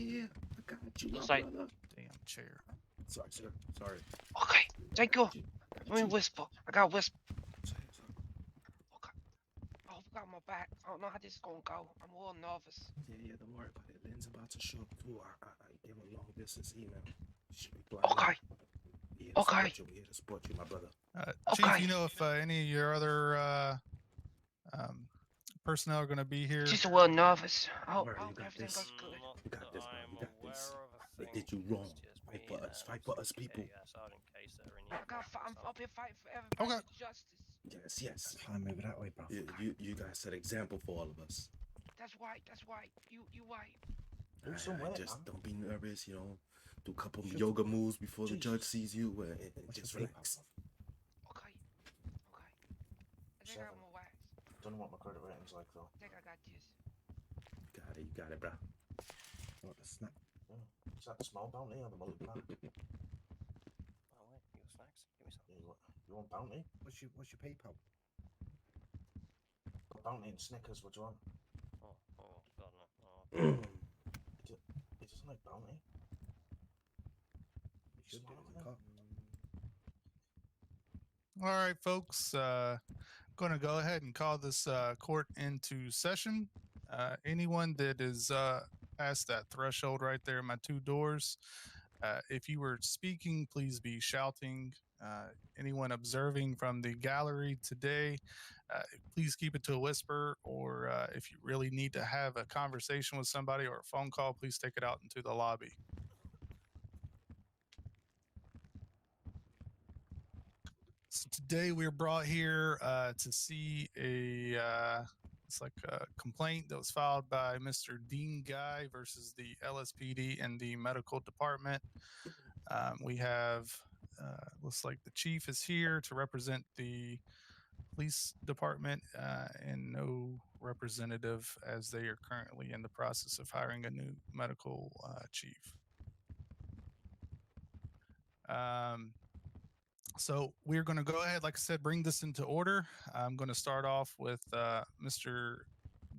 Yeah, I got you, my Say, brother. Damn chair. Sorry, sir. Sorry. okay, thank you. Let me you. whisper. I got whisper. Sorry. Okay. I got my back. I don't know how this is gonna go. I'm a little nervous. Yeah, don't worry about it. Lynn's about to show up too. I gave a long distance email. She should be blind. Okay. Yeah, to support you. We're here to support you, my brother. Chief, Okay. you know if any of your other personnel are going to be here? Just a little nervous. I hope You got everything this. goes good. You got this, man. I'm You got this. aware of a They thing. did you wrong. It's just Fight me for and us. Fight for us, people. KSR in case there are any. I got. I'm up here fighting for everybody. Okay. For justice. Yes. Climb over that way, bro. You guys set example for all of us. That's right. You right. Just don't be nervous. You know, do a couple of yoga moves before the judge sees you, and just relax. Okay. I think I'm a wax. Don't know what my credit rating's like though. I think I got this. You got it, bro. What the snack? Yeah. Is that the small bounty or the multi-pack? Oh wait, you got snacks? Give me some. Yeah, you want bounty? What's your PayPal? Got bounty and Snickers, what do you want? Oh god no. Oh. He doesn't like bounty. You should do it in the car. All right, folks. Going to go ahead and call this court into session. Anyone that is past that threshold right there, my two doors, if you were speaking, please be shouting. Anyone observing from the gallery today, please keep it to a whisper, or if you really need to have a conversation with somebody or a phone call, please take it out into the lobby. So today we're brought here to see it's like a complaint that was filed by Mr. Dean Guy versus the LSPD and the medical department. We have, looks like the chief is here to represent the police department and no representative, as they are currently in the process of hiring a new medical chief. So we're going to go ahead, like I said, bring this into order. I'm going to start off with Mr.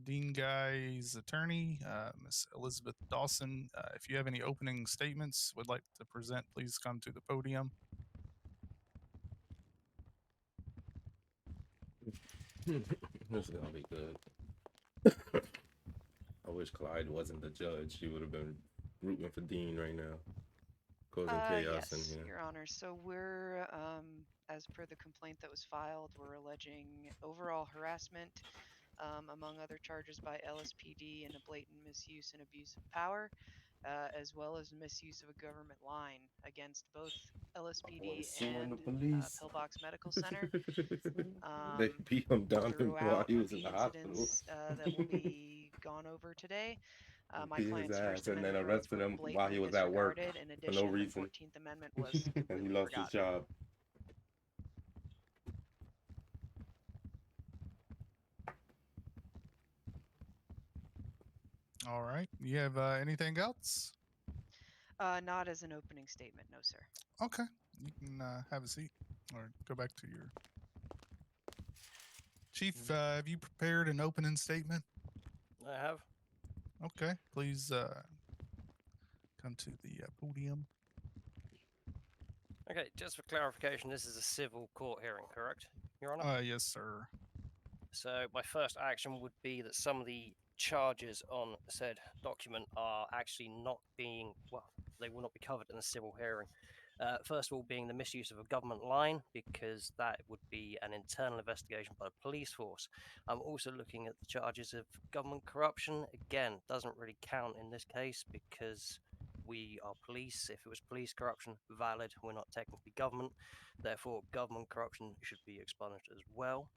Dean Guy's attorney, Miss Elizabeth Dawson. If you have any opening statements would like to present, please come to the podium. This is gonna be good. I wish Clyde wasn't the judge. He would have been rooting for Dean right now, causing chaos yes, in here. Your Honor. So we're, as per the complaint that was filed, we're alleging overall harassment, among other charges by LSPD, and a blatant misuse and abuse of power, as well as misuse of a government line against both LSPD and Pillbox Medical Center. They beat him down while he was in the the hospital. that will be gone over today. My Beat his client's ass First and then Amendment rights arrested were him while he blatantly was at work disregarded. In for addition, no the reason. 14th Amendment was and he completely lost his forgotten. job. All right. You have anything else? Not as an opening statement, no, sir. Okay. You can have a seat or go back to your... Chief, have you prepared an opening statement? I have. Okay. Please come to the podium. Okay, just for clarification, this is a civil court hearing, correct, Your Honor? Yes, sir. So my first action would be that some of the charges on said document are actually not being, well, they will not be covered in the civil hearing. First of all, being the misuse of a government line, because that would be an internal investigation by the police force. I'm also looking at the charges of government corruption. Again, doesn't really count in this case because we are police. If it was police corruption, valid. We're not technically government. Therefore, government corruption should be expunged as well.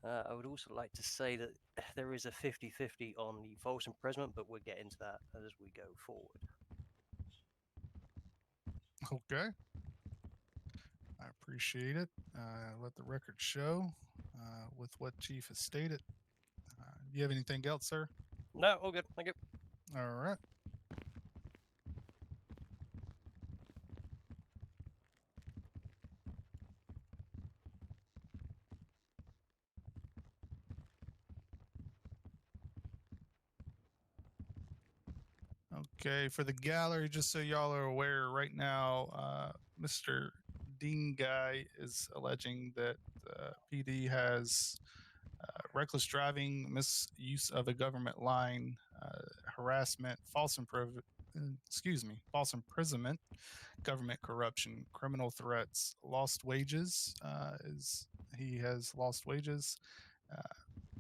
I would also like to say that there is a 50-50 on the false imprisonment, but we'll get into that as we go forward. Okay. I appreciate it. Let the record show with what Chief has stated. Do you have anything else, sir? No, all good. Thank you. All right. Okay, for the gallery, just so y'all are aware, right now, Mr. Dean Guy is alleging that PD has reckless driving, misuse of a government line, harassment, false imprisonment, government corruption, criminal threats, lost wages. Is he has lost wages?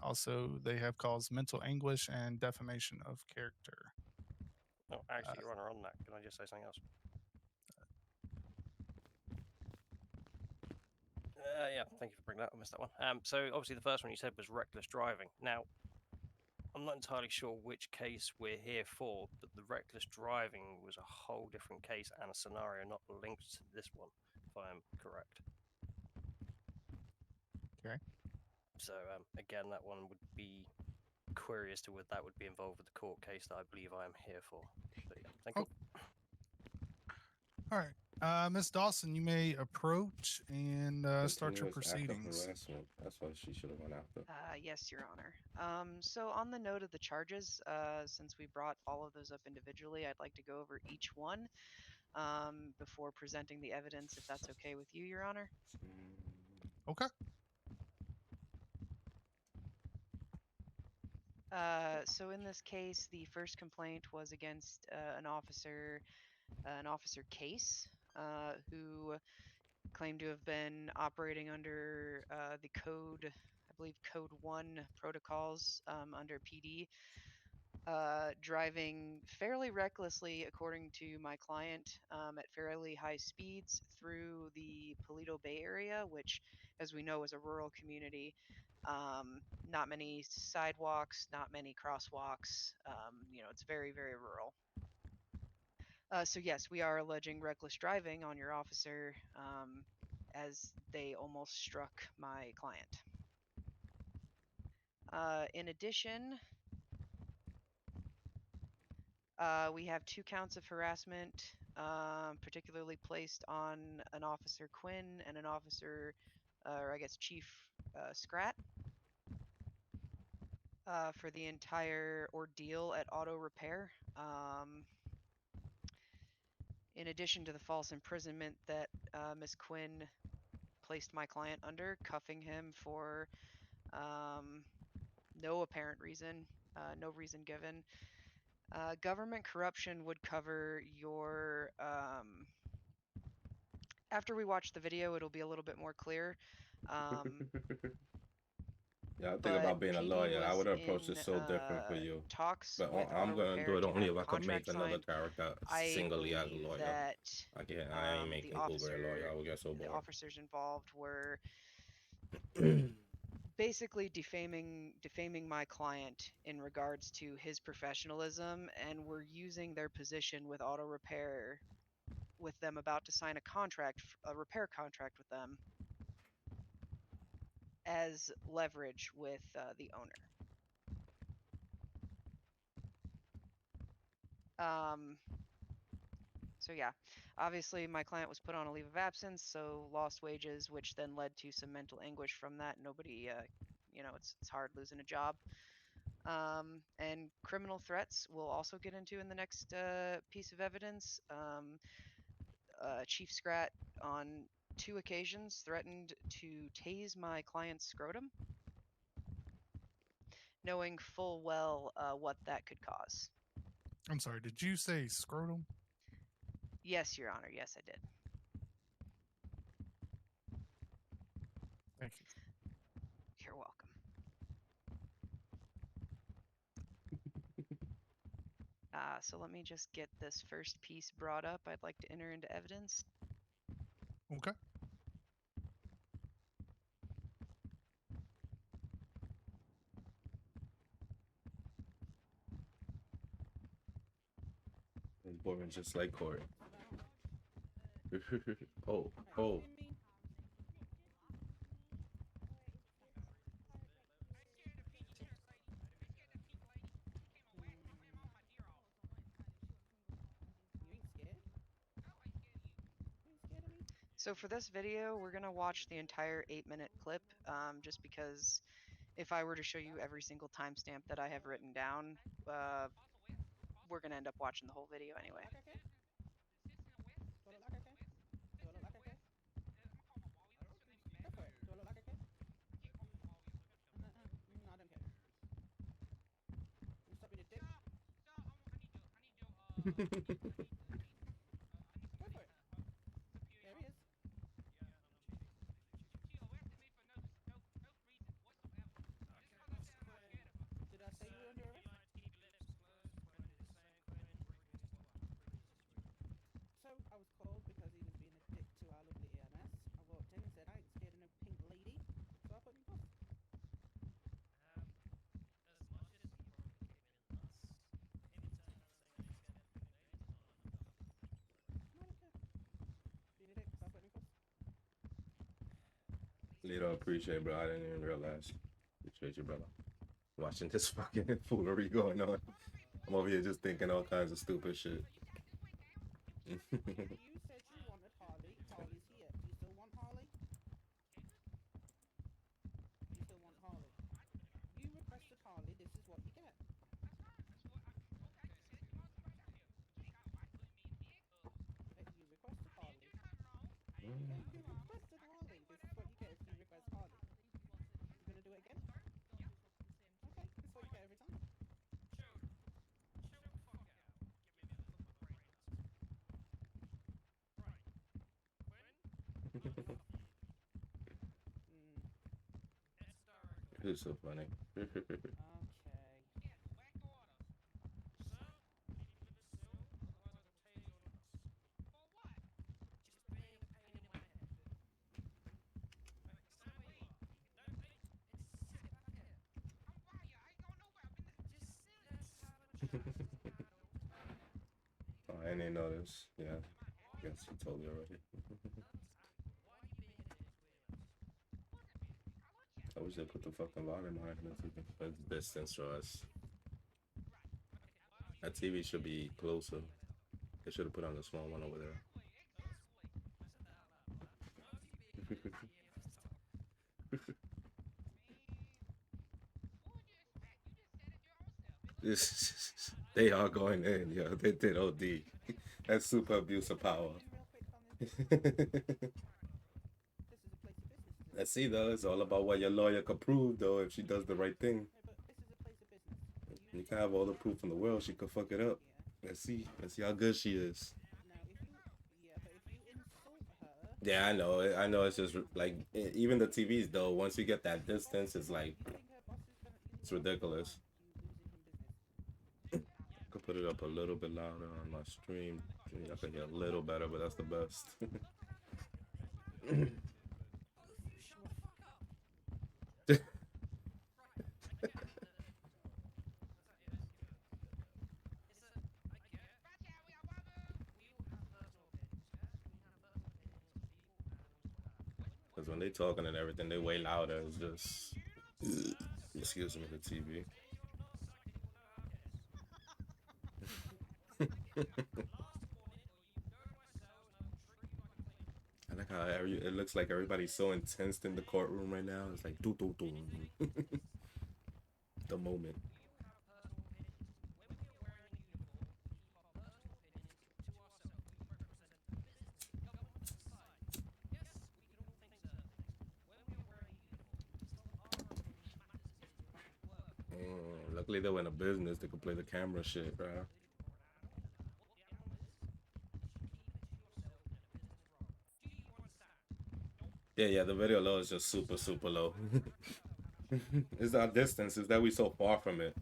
Also, they have caused mental anguish and defamation of character. Oh, actually, Your Honor, on that, can I just say something else? Yeah, thank you for bringing that up. I missed that one. So obviously the first one you said was reckless driving. Now, I'm not entirely sure which case we're here for, but the reckless driving was a whole different case and a scenario not linked to this one, if I am correct. Okay. So again, that one would be query as to whether that would be involved with the court case that I believe I am here for. But yeah, thank you. All right. Miss Dawson, you may approach and start your Continuous act of proceedings. harassment. That's what she should have went after. Yes, Your Honor. So on the note of the charges, since we brought all of those up individually, I'd like to go over each one before presenting the evidence, if that's okay with you, Your Honor. Okay. So in this case, the first complaint was against an officer Case, who claimed to have been operating under the code, I believe Code 1 protocols under PD, driving fairly recklessly, according to my client, at fairly high speeds through the Paleto Bay area, which, as we know, is a rural community. Not many sidewalks, not many crosswalks. It's very, very rural. So yes, we are alleging reckless driving on your officer, as they almost struck my client. In addition, we have 2 counts of harassment, particularly placed on an Officer Quinn and an officer, or I guess Chief Scrat, for the entire ordeal at auto repair. In addition to the false imprisonment that Miss Quinn placed my client under, cuffing him for no apparent reason, no reason given. Government corruption would cover your. After we watch the video, it'll be a little bit more clear. Yeah, I think But about being a PD lawyer. I was would approach it in so different for you. talks But with I'm auto gonna repair do it to only have if a I could make contract another signed. character I singly as a believe lawyer. that I ain't the making Uber a lawyer. I would get so the bored. officers involved were basically defaming my client in regards to his professionalism, and were using their position with auto repair, with them about to sign a repair contract with them, as leverage with the owner. So yeah, obviously my client was put on a leave of absence, so lost wages, which then led to some mental anguish from that. Nobody, it's hard losing a job. And criminal threats we'll also get into in the next piece of evidence. Chief Scrat on 2 occasions threatened to tase my client's scrotum, knowing full well what that could cause. I'm sorry, did you say scrotum? Yes, Your Honor. Yes, I did. Thank you. You're welcome. So let me just get this first piece brought up. I'd like to enter into evidence. Okay. It's boring just like court. oh. So for this video, we're going to watch the entire 8-minute clip, just because if I were to show you every single timestamp that I have written down, we're gonna end up watching the whole video anyway. Okay. Do I look like okay? Do I look like okay? Go for it. Do I look like okay? No, I don't care. You stop being a dick. Go for it. There he is. Did I say you were under arrest? So I was called because he was being a dick to our lovely EMS. I walked in and said, I ain't scared of no pink lady. So I put him in cuffs. No, I don't care. Being a dick, so I put him in cuffs. Leader, appreciate, bro. I didn't even realize. Appreciate you, brother. Watching this fucking foolery going on. I'm over here just thinking all kinds of stupid shit. You said you wanted Harley. Harley's here. Do you still want Harley? You still want Harley? You requested Harley. This is what you get. You requested Harley. Yeah, you requested Harley. This is what you get if you request Harley. You gonna do it again? Okay, this is what you get every time. It's so funny. Okay. Oh, I didn't notice. Yeah. Guess you told me already. I wish they put the fucking volume on it. Distance for us. That TV should be closer. They should have put on the small one over there. They are going in, yo. They did OD. That's super abuse of power. Let's see though, it's all about what your lawyer can prove though, if she does the right thing. You can have all the proof in the world, she could fuck it up. Let's see how good she is. Yeah, I know it's just like, even the TVs though, once you get that distance, it's like, it's ridiculous. I could put it up a little bit louder on my stream. I can get a little better, but that's the best. Because when they talking and everything, they way louder. It's just, excuse me, the TV. I like how it looks like everybody's so intense in the courtroom right now. It's like doo doo doo. The moment. Luckily they went in a business. They could play the camera shit, bro. Yeah, the video low is just super low. It's our distance, is that we so far from it.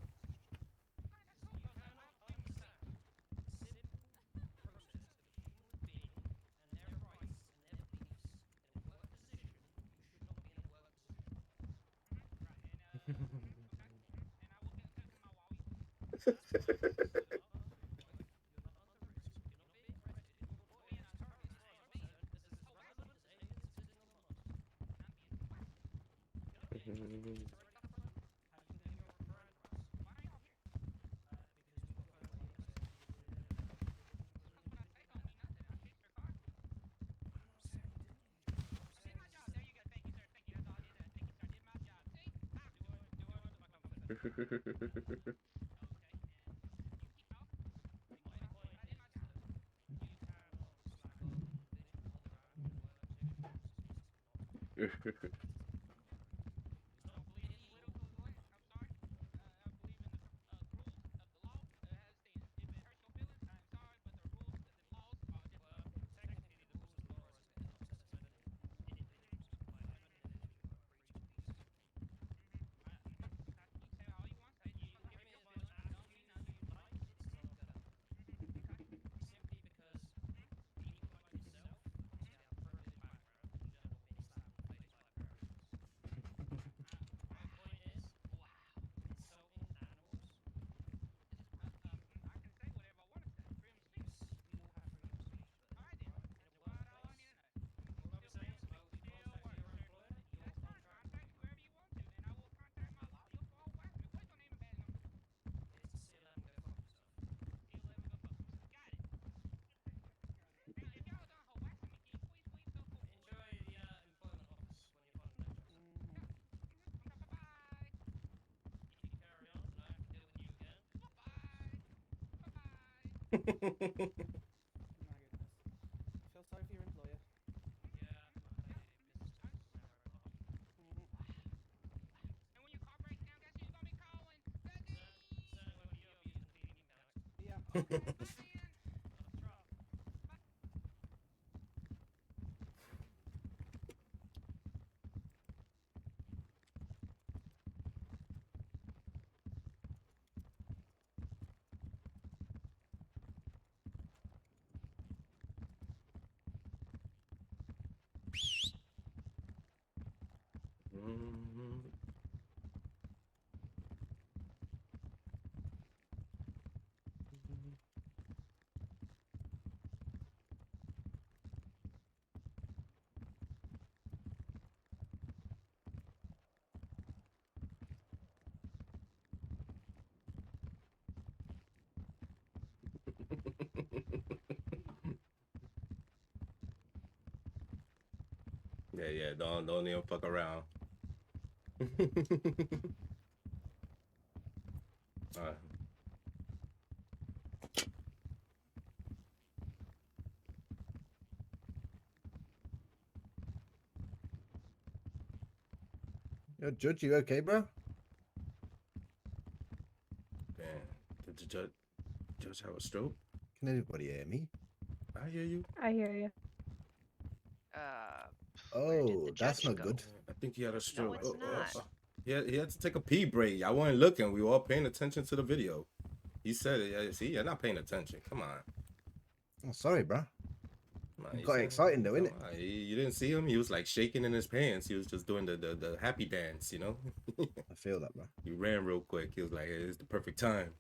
My goodness. I feel sorry for your employer. Mhm. Yeah. Yeah, don't even fuck around. Alright. Yo, Judge, you okay, bro? Man, did the judge have a stroke? Can anybody hear me? I hear you. I hear you. Where did the Oh, that's judge not go? good. I think he had a stroke. it's not. He had to take a pee break. I wasn't looking. We were all paying attention to the video. He said it. Yeah, see, you're not paying attention. Come on. Oh, sorry, bro. Come on. It He got said- exciting though, come innit? on. You didn't see him? He was like shaking in his pants. He was just doing the happy dance, you know? I feel that, bro. He ran real quick. He was like, hey, it's the perfect time.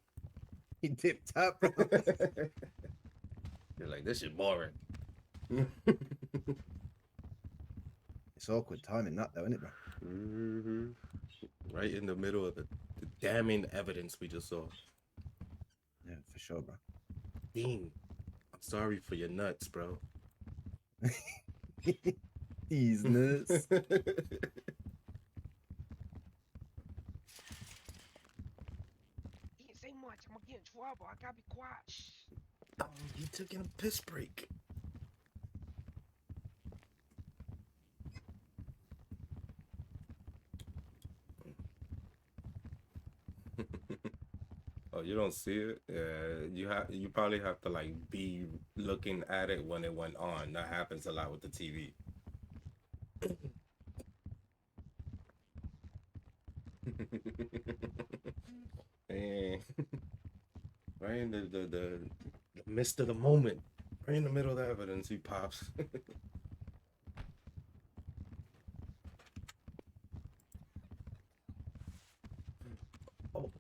He dipped out, bro. You're like, this is boring. It's awkward timing that though, innit, bro? Mhm. Right in the middle of the damning evidence we just saw. Yeah, for sure, bro. Dean, I'm sorry for your nuts, bro. These nuts. He ain't say much. I'm gonna get in trouble. I gotta be quiet. Shh. Oh, you took a piss break. Oh, you don't see it? Yeah, you probably have to like be looking at it when it went on. That happens a lot with the TV. And right in the midst of the moment, right in the middle of the evidence, he pops. Oh,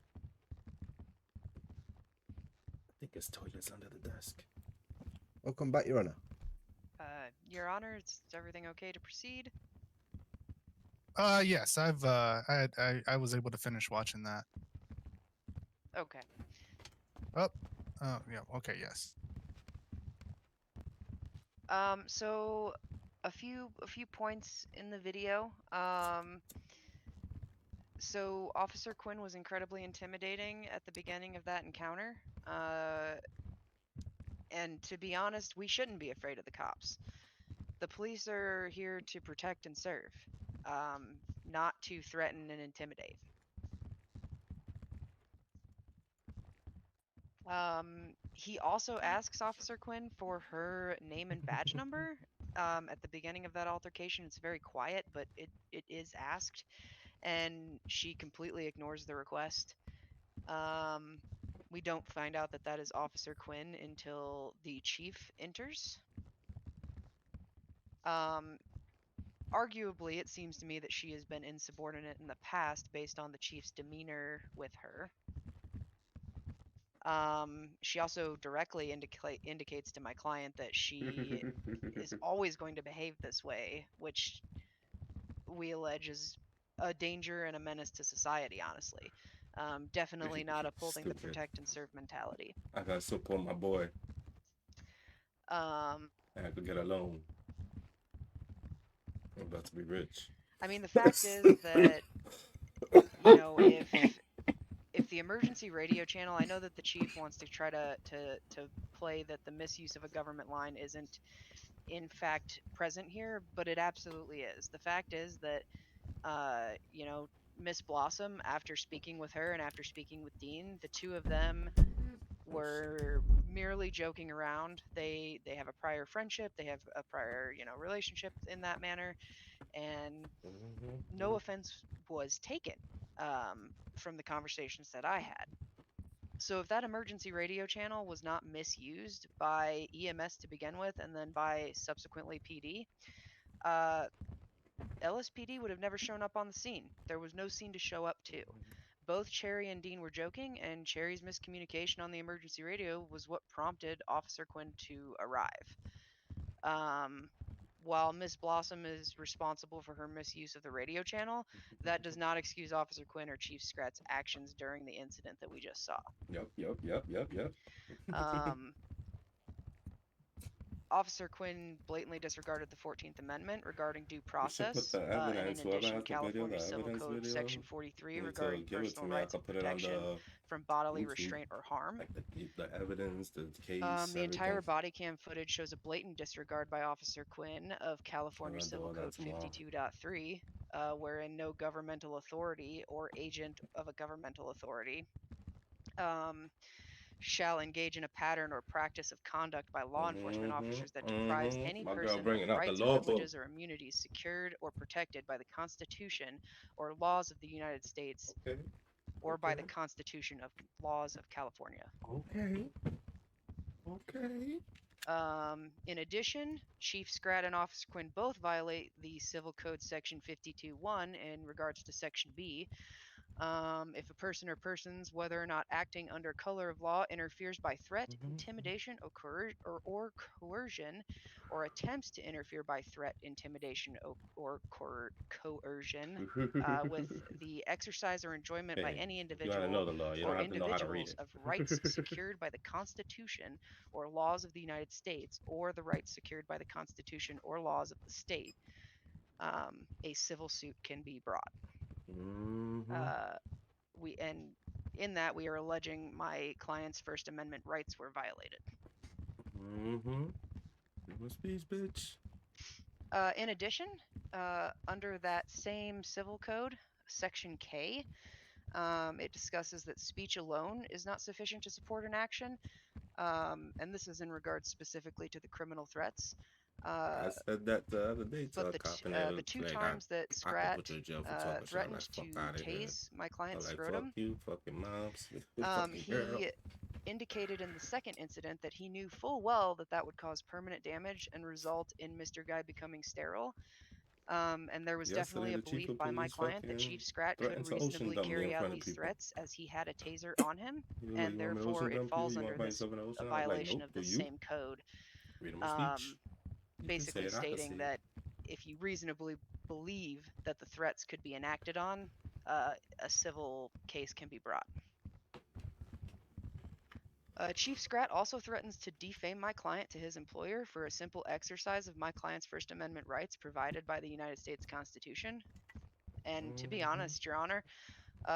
I think his toilet's under the desk. Welcome back, Your Honor. Your Honor, is everything okay to proceed? Yes, I was able to finish watching that. Okay. Oh, yeah. Okay, yes. So a few points in the video. So Officer Quinn was incredibly intimidating at the beginning of that encounter. And to be honest, we shouldn't be afraid of the cops. The police are here to protect and serve, not to threaten and intimidate. He also asks Officer Quinn for her name and badge number. At the beginning of that altercation, it's very quiet, but it is asked, and she completely ignores the request. We don't find out that that is Officer Quinn until the chief enters. Arguably, it seems to me that she has been insubordinate in the past based on the chief's demeanor with her. She also directly indicates to my client that she is always going to behave this way, which we allege is a danger and a menace to society, honestly. Definitely not upholding the Stupid. protect and serve mentality. I gotta support my boy. Um, I could get a loan. I'm about to be rich. I mean, the fact is that, you know, if the emergency radio channel, I know that the chief wants to try to play that the misuse of a government line isn't in fact present here, but it absolutely is. The fact is that you know, Miss Blossom, after speaking with her and after speaking with Dean, the two of them were merely joking around. They have a prior friendship, they have a prior, you know, relationship in that manner, and no offense was taken from the conversations that I had. So if that emergency radio channel was not misused by EMS to begin with, and then by subsequently PD, LSPD would have never shown up on the scene. There was no scene to show up to. Both Cherry and Dean were joking, and Cherry's miscommunication on the emergency radio was what prompted Officer Quinn to arrive. While Miss Blossom is responsible for her misuse of the radio channel, that does not excuse Officer Quinn or Chief Scrat's actions during the incident that we just saw. Yep. Officer Quinn blatantly disregarded the 14th Amendment regarding due You should put process, the and in evidence. Whoever addition, has the video, California the Civil evidence Code video. Section 43 You need to regarding give it to personal me. I rights could of put it on protection the from bodily YouTube. restraint or harm. Like the evidence, the case, The entire everything. body cam footage shows a blatant disregard by Officer Quinn of California I'm gonna do Civil all that Code tomorrow. 52.3, wherein no governmental authority or agent of a governmental authority shall engage in a pattern or practice of conduct by law enforcement officers that deprives any My girl person of bringing out the rights, law book. privileges, or immunities secured or protected by the Constitution or laws of the United States Okay. or by the Constitution of laws of California. Okay. In addition, Chief Scrat and Officer Quinn both violate the Civil Code Section 52.1 in regards to Section B. If a person or persons, whether or not acting under color of law, interferes by threat, intimidation, or coercion, or attempts to interfere by threat, intimidation, or coercion with the exercise or enjoyment by Hey, any you gotta know individual the law. You or don't have to know how to read individuals it. of rights secured by the Constitution or laws of the United States, or the rights secured by the Constitution or laws of the state, a civil suit can be brought. And in that we are alleging my client's First Amendment rights were violated. Speech, bitch. In addition, under that same civil code, Section K, it discusses that speech alone is not sufficient to support an action, and this is in regards specifically to the criminal threats. I said that the other day to But a cop, and they the were two like, times that I could Scrat put you in jail for talking shit. I'm threatened like, to fuck out of here. tase my I'm client's like, fuck scrotum, you, fucking moms, fucking girl. he indicated in the second incident that he knew full well that that would cause permanent damage and result in Mr. Guy becoming sterile. And there was definitely Yesterday, a the chief belief of by my police client that fucking Chief Scrat could threatened to ocean reasonably dump me in carry out front of these people. threats as he had a taser on him, You and want me to therefore ocean it dump you? falls You under want to find this yourself in the a ocean? I was like, violation nope, of do the you? same code. Freedom of speech. You can say Basically it, I can stating say it. that if you reasonably believe that the threats could be enacted on, a civil case can be brought. Chief Scrat also threatens to defame my client to his employer for a simple exercise of my client's First Amendment rights provided by the United States Constitution. And to be honest, Your Honor,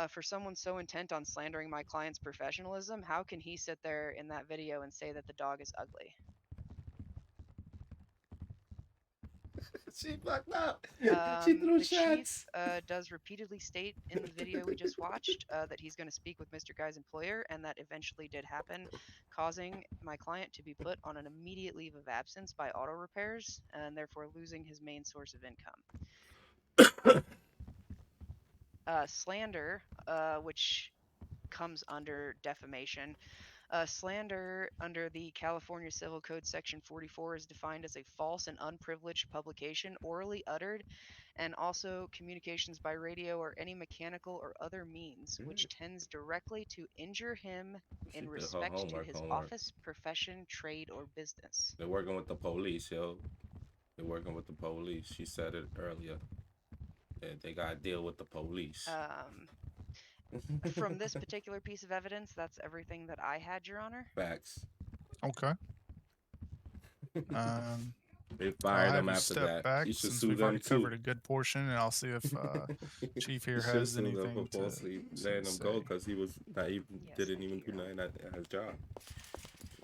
for someone so intent on slandering my client's professionalism, how can he sit there in that video and say that the dog is ugly? She fucked up. She threw The chief shots. does repeatedly state in the video we just watched that he's going to speak with Mr. Guy's employer, and that eventually did happen, causing my client to be put on an immediate leave of absence by auto repairs, and therefore losing his main source of income. Slander, which comes under defamation. Slander under the California Civil Code Section 44 is defined as a false and unprivileged publication orally uttered, and also communications by radio or any mechanical or other means which tends directly to injure him She in did her respect to his homework. office, profession, trade, or business. They're working with the police, yo. They're working with the police. She said it earlier. They gotta deal with the police. From this particular piece of evidence, that's everything that I had, Your Honor. Facts. Okay. They I'll fired have him you after step that. back You should since sue we've them already too. covered a good portion, and I'll see if Chief here You should has sue them anything for to falsely letting him go say. because he was not even Yes, didn't thank even you, do Your nothing at his job.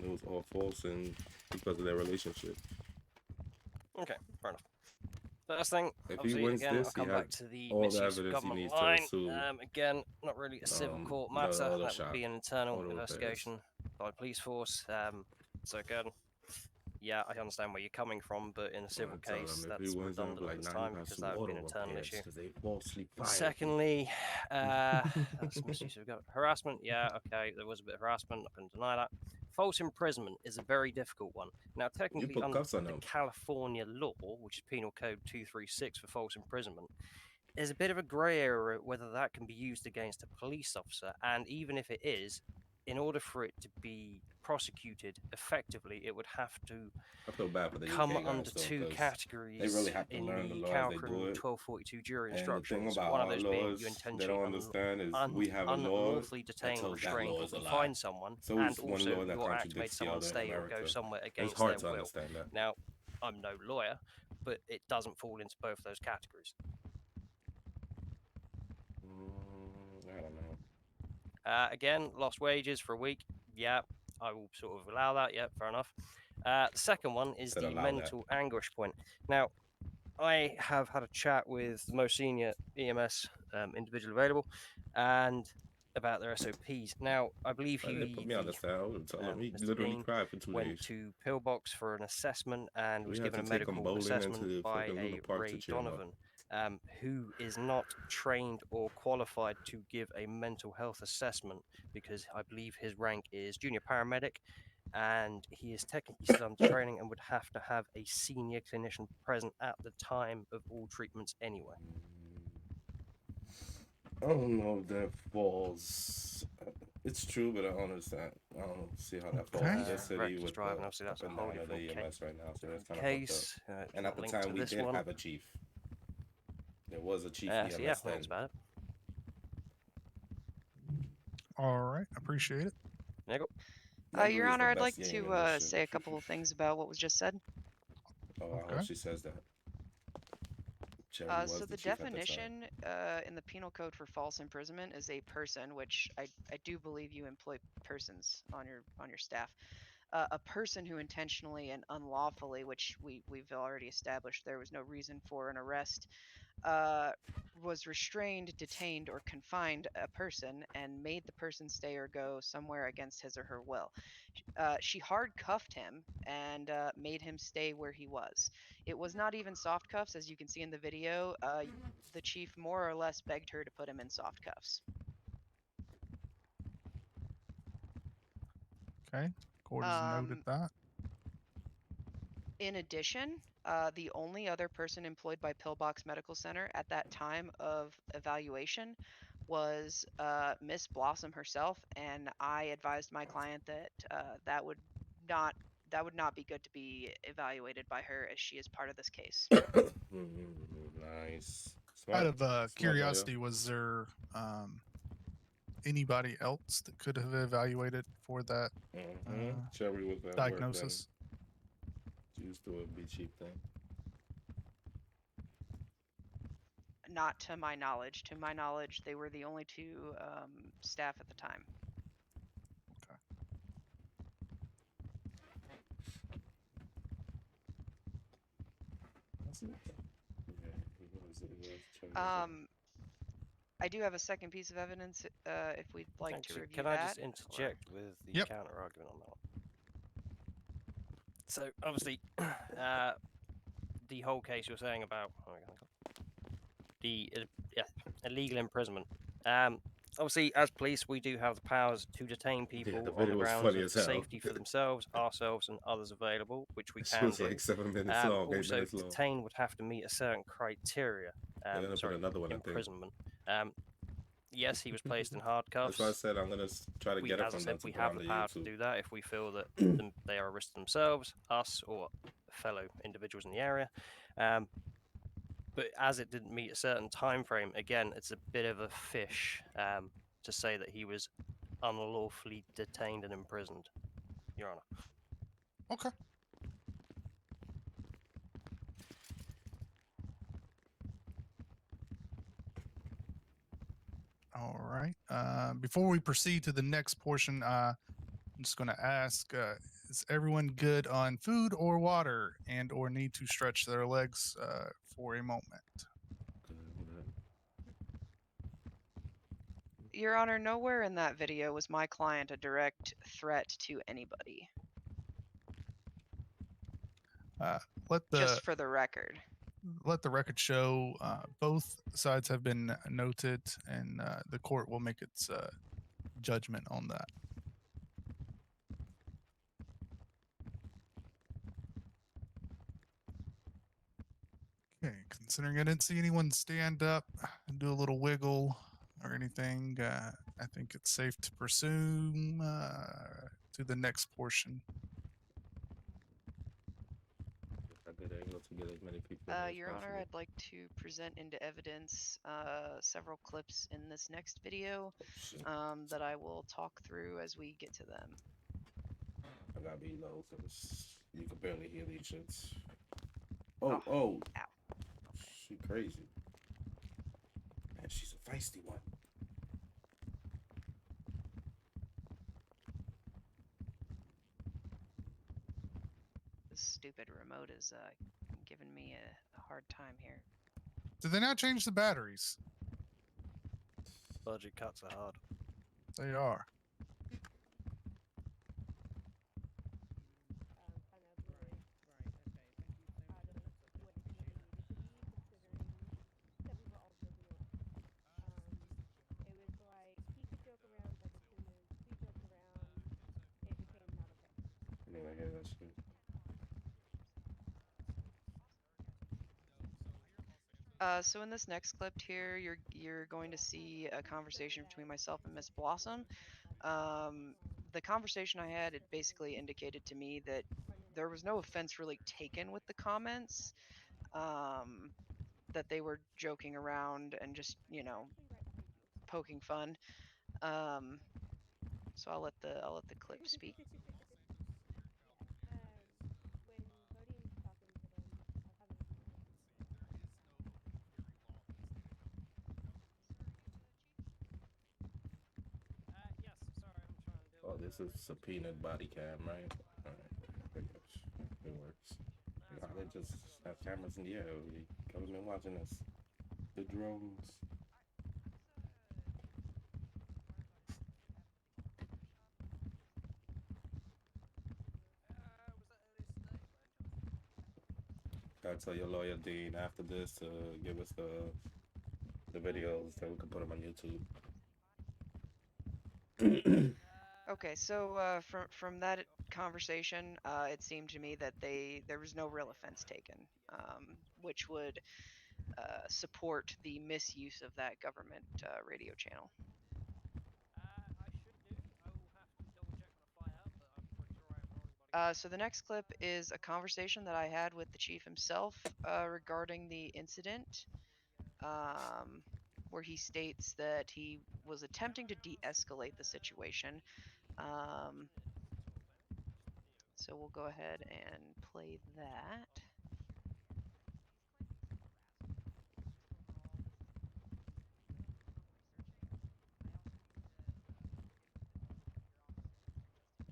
It was all false and because of their relationship. Okay, fair enough. First thing, If he obviously, wins again, this, I'll he come has back to the all the misuse of evidence he government needs to line. sue. Again, not really a civil court the matter. auto That would shop, be an internal auto repairs. investigation by the police force. So again, yeah, I understand where you're coming from, but in a civil I tell him case, if that's he wins, I'm redundant like, at this nah, time you gotta because sue that would be auto an internal repairs issue. because they falsely fired me. Secondly, that's misuse of government harassment. Yeah, okay, there was a bit of harassment. I couldn't deny that. False imprisonment is a very difficult one. Now, technically, put under cuffs on the them. California law, which is Penal Code 236 for false imprisonment, there's a bit of a grey area whether that can be used against a police officer. And even if it is, in order for it to be prosecuted effectively, it would have to I feel bad for the come UK guys, under though, two 'cause categories they really have to in learn the the laws Cal they Criminal do it. 1242 jury And the thing instructions. about One of our those being laws, you they intentionally don't understand is we have a law unlawfully that detain, tells that restrain, law or is a lie. confine someone, So and it's one also law that your act made contradicts the someone other in stay or go America. somewhere It's against hard their to will. understand that. Now, I'm no lawyer, but it doesn't fall into both of those categories. I don't know. Again, lost wages for a week. Yeah, I will sort of allow that. Yeah, fair enough. The second one is Said the allow that. mental anguish point. Now, I have had a chat with the most senior EMS individual available, and about their SOPs. Now, I believe They put me on the stand. I would tell him. He Mr. literally Dean cried for 2 went days. to Pillbox for an assessment and We was had given to a take him medical bowling assessment into the by fucking Luna a Park to Ray cheer him up. Donovan, who is not trained or qualified to give a mental health assessment because I believe his rank is junior paramedic, and he is technically still under training and would have to have a senior clinician present at the time of all treatments anyway. I don't know if that falls. It's true, but I don't understand. I don't see how that falls in this city reckless with driving, the obviously that's up a and whole down of the different EMS right now, so that's kind of fucked case. up. And at the linked time, to we this did one. have a chief. There was a chief So EMS yeah, then. that's about it. All right, appreciate it. There you go. Never Your is Honor, the I'd like best gang in to this shit. say a couple of things about what was just said. Oh, I hope Okay. she says that. Cherry was So the the chief at the time. definition in the penal code for false imprisonment is a person, which I do believe you employ persons on your staff. A person who intentionally and unlawfully, which we've already established there was no reason for an arrest, was restrained, detained, or confined a person and made the person stay or go somewhere against his or her will. She hard cuffed him and made him stay where he was. It was not even soft cuffs, as you can see in the video. The chief more or less begged her to put him in soft cuffs. Okay, court has noted that. In addition, the only other person employed by Pillbox Medical Center at that time of evaluation was Miss Blossom herself, and I advised my client that that would not be good to be evaluated by her, as she is part of this case. Nice. Out Smart. of Smart, curiosity, was there anybody else that could have evaluated for that Cherry was at diagnosis? work then. She used to be chief thing. Not to my knowledge. To my knowledge, they were the only two staff at the time. Okay. I do have a second piece of evidence if we'd like to Actually, review can I that. just interject with the Yep. counter argument on that one? So obviously, the whole case you're saying about the illegal imprisonment. Obviously, as police, we do have the powers to detain people the on video the was grounds funny of as hell. safety for themselves, ourselves, and others available, which we She can was do. like 7 minutes long, 8 Also, minutes long. detain would have to meet a certain criteria. They're gonna put another one, I think. Imprisonment. Yes, he was placed in That's handcuffs. why I said I'm gonna try to get it As I from said, them to we put have on the the power to YouTube. do that if we feel that they are a risk to themselves, us, or fellow individuals in the area. But as it didn't meet a certain time frame, again, it's a bit of a fish to say that he was unlawfully detained and imprisoned, Your Honor. Okay. All right. Before we proceed to the next portion, I'm just going to ask: is everyone good on food or water, and/or need to stretch their legs for a moment? Your Honor, nowhere in that video was my client a direct threat to anybody. Let Just for the record. the record show both sides have been noted, and the court will make its judgment on that. Okay, considering I didn't see anyone stand up and do a little wiggle or anything, I think it's safe to presume to the next portion. Your Honor, I'd like to present into evidence several clips in this next video that I will talk through as we get to them. I gotta be low because you can barely hear these shits. Oh. Ow. She crazy. Man, she's a feisty one. This stupid remote is giving me a hard time here. Did they not change the batteries? Budget cuts are hard. They are. I didn't hear that shit. So in this next clip here, you're going to see a conversation between myself and Miss Blossom. The conversation I had, it basically indicated to me that there was no offense really taken with the comments. That they were joking around and just, poking fun. So I'll let the clip speak. Yes, sorry, I'm trying to Oh, this is subpoenaed body cam, right? Alright, it works. Nah, they just have cameras in the air. The government watching us. The drones. Gotta tell your lawyer, Dean, after this to give us the videos so we can put them on YouTube. Okay, so from that conversation, it seemed to me that there was no real offense taken, which would support the misuse of that government radio channel. I should do. I will have to double check when I fly out, but I'm pretty sure I am rolling body. So the next clip is a conversation that I had with the chief himself regarding the incident, where he states that he was attempting to de-escalate the situation. So we'll go ahead and play that.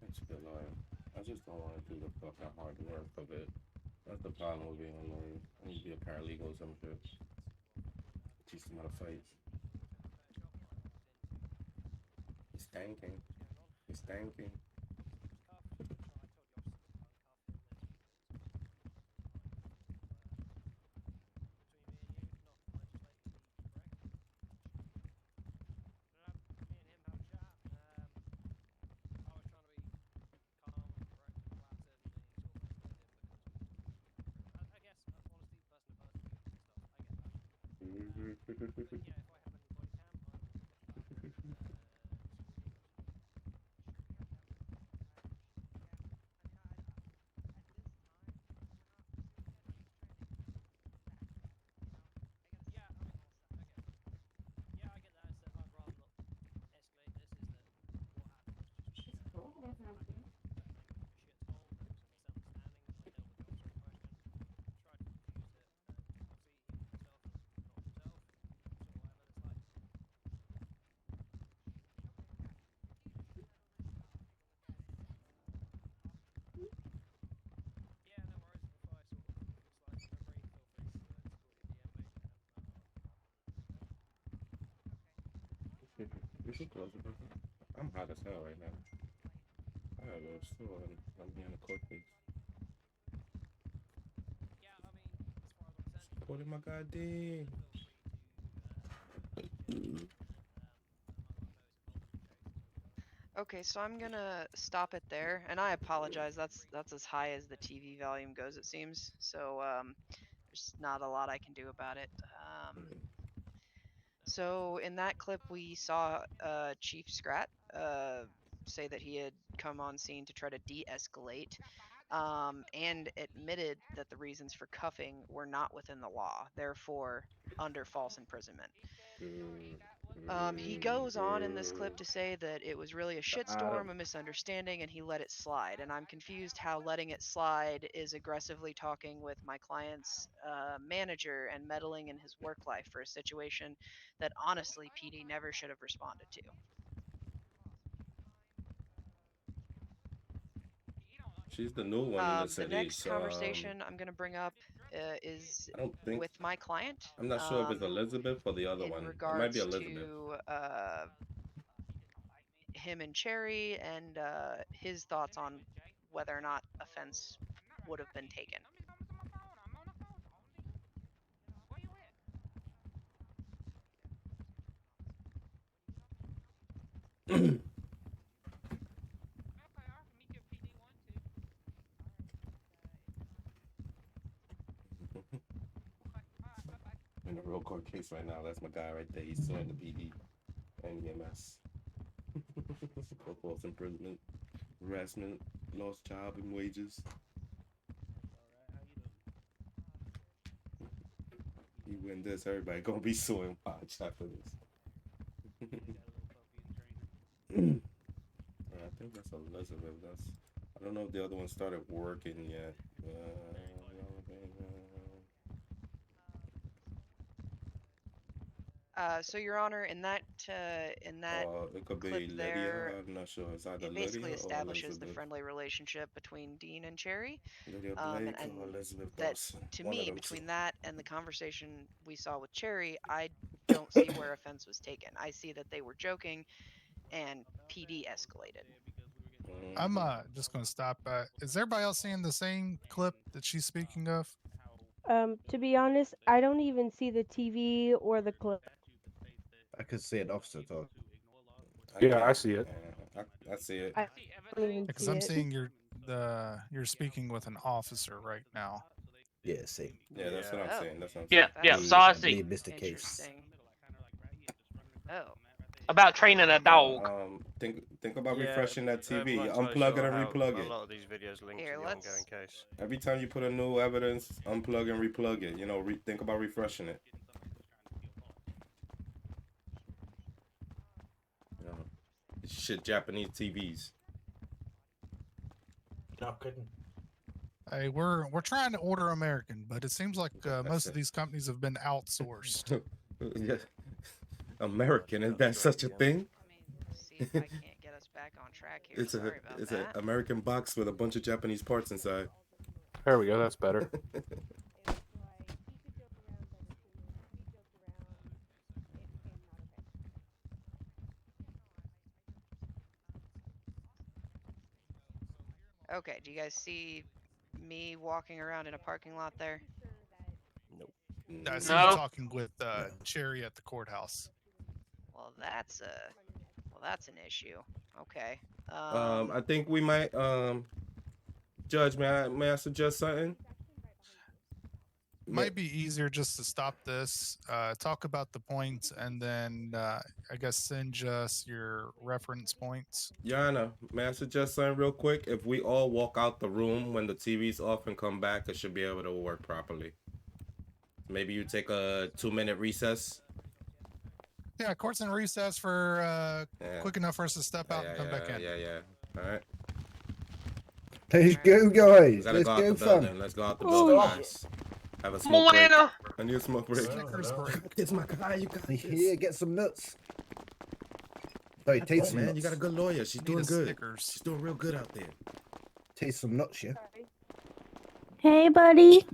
It's a good lawyer. I just don't want to do the fucking hard work of it. That's the problem with being a lawyer. I need to be a paralegal or some shit. Teach them how to fight. He's thinking. He's thinking. You should close it. I'm hot as hell right now. I gotta go to the store and I'm being a court case. Supporting my goddamn. Okay, so I'm gonna stop it there, and I apologize. That's as high as the TV volume goes, it seems. So there's not a lot I can do about it. So in that clip, we saw Chief Scrat say that he had come on scene to try to de-escalate, and admitted that the reasons for cuffing were not within the law, therefore under false imprisonment. He goes on in this clip to say that it was really a shitstorm, a misunderstanding, and he let it slide. And I'm confused how letting it slide is aggressively talking with my client's manager and meddling in his work life for a situation that honestly PD never should have responded to. She's the new one in the city. The next So, conversation I'm going to bring up is I don't think. with my client. I'm not sure if it's Elizabeth or the other In one. It might be regards Elizabeth. to him and Cherry and his thoughts on whether or not offense would have been taken. In a real court case right now. That's my guy right there. He's suing the PD and EMS for false imprisonment, harassment, lost job and wages. You win this, everybody gonna be suing Watch after this. I think that's Elizabeth. I don't know if the other one started working yet. So, Your Honor, in that it could be clip Lydia. there, I'm not sure. It's either it basically Lydia or establishes the Elizabeth. friendly relationship between Dean and Cherry. Lydia Blake And or Elizabeth that, Dawson. to One of me, them between two. that and the conversation we saw with Cherry, I don't see where offense was taken. I see that they were joking and PD escalated. I'm just going to stop. Is everybody else seeing the same clip that she's speaking of? To be honest, I don't even see the TV or the clip. I could see an officer talk. Yeah, I see it. I see it. I don't even Because see I'm it. seeing you're speaking with an officer right now. Yeah, same. Yeah, that's what I'm Oh. saying. That's what I'm Yeah, saying. yeah. That's So I see Need Mr. Case. interesting. Oh. about training a dog. Think about Yeah, refreshing that I'm TV. not entirely Unplug it sure and how replug a it. lot of these videos link Here, to the let's- ongoing case. Every time you put a new evidence, unplug and replug it. You know, think about refreshing it. You know, shit, Japanese TVs. Not kidding. Hey, we're trying to order American, but it seems like most of these companies have been outsourced. Yeah. American, is that such a thing? Let me see if I can't get us back on track here. Sorry about It's that. an American box with a bunch of Japanese parts inside. There we go. That's better. Okay, do you guys see me walking around in a parking lot there? Nope. I see No. you talking with Cherry at the courthouse. Well, that's an issue. Okay. I think we might Judge, may I suggest something? Might be easier just to stop this, talk about the points, and then I guess send us your reference points. Yana, may I suggest something real quick? If we all walk out the room when the TV's off and come back, it should be able to work properly. Maybe you take a 2-minute recess. Yeah, court's in recess for Yeah. quick enough for us to step out and come back in. Yeah. All right. Let's go, guys. We gotta Let's go out go, the fun. building. Let's go out the building, guys. Have a smoke break. Moana. I need a smoke break. Snickers break. It's my guy. You got this. Here, get some nuts. Sorry, taste some Man, nuts. you got a good lawyer. She's Need doing a good. Snickers. She's doing real good out there. Taste some nuts, yeah? Hey, buddy.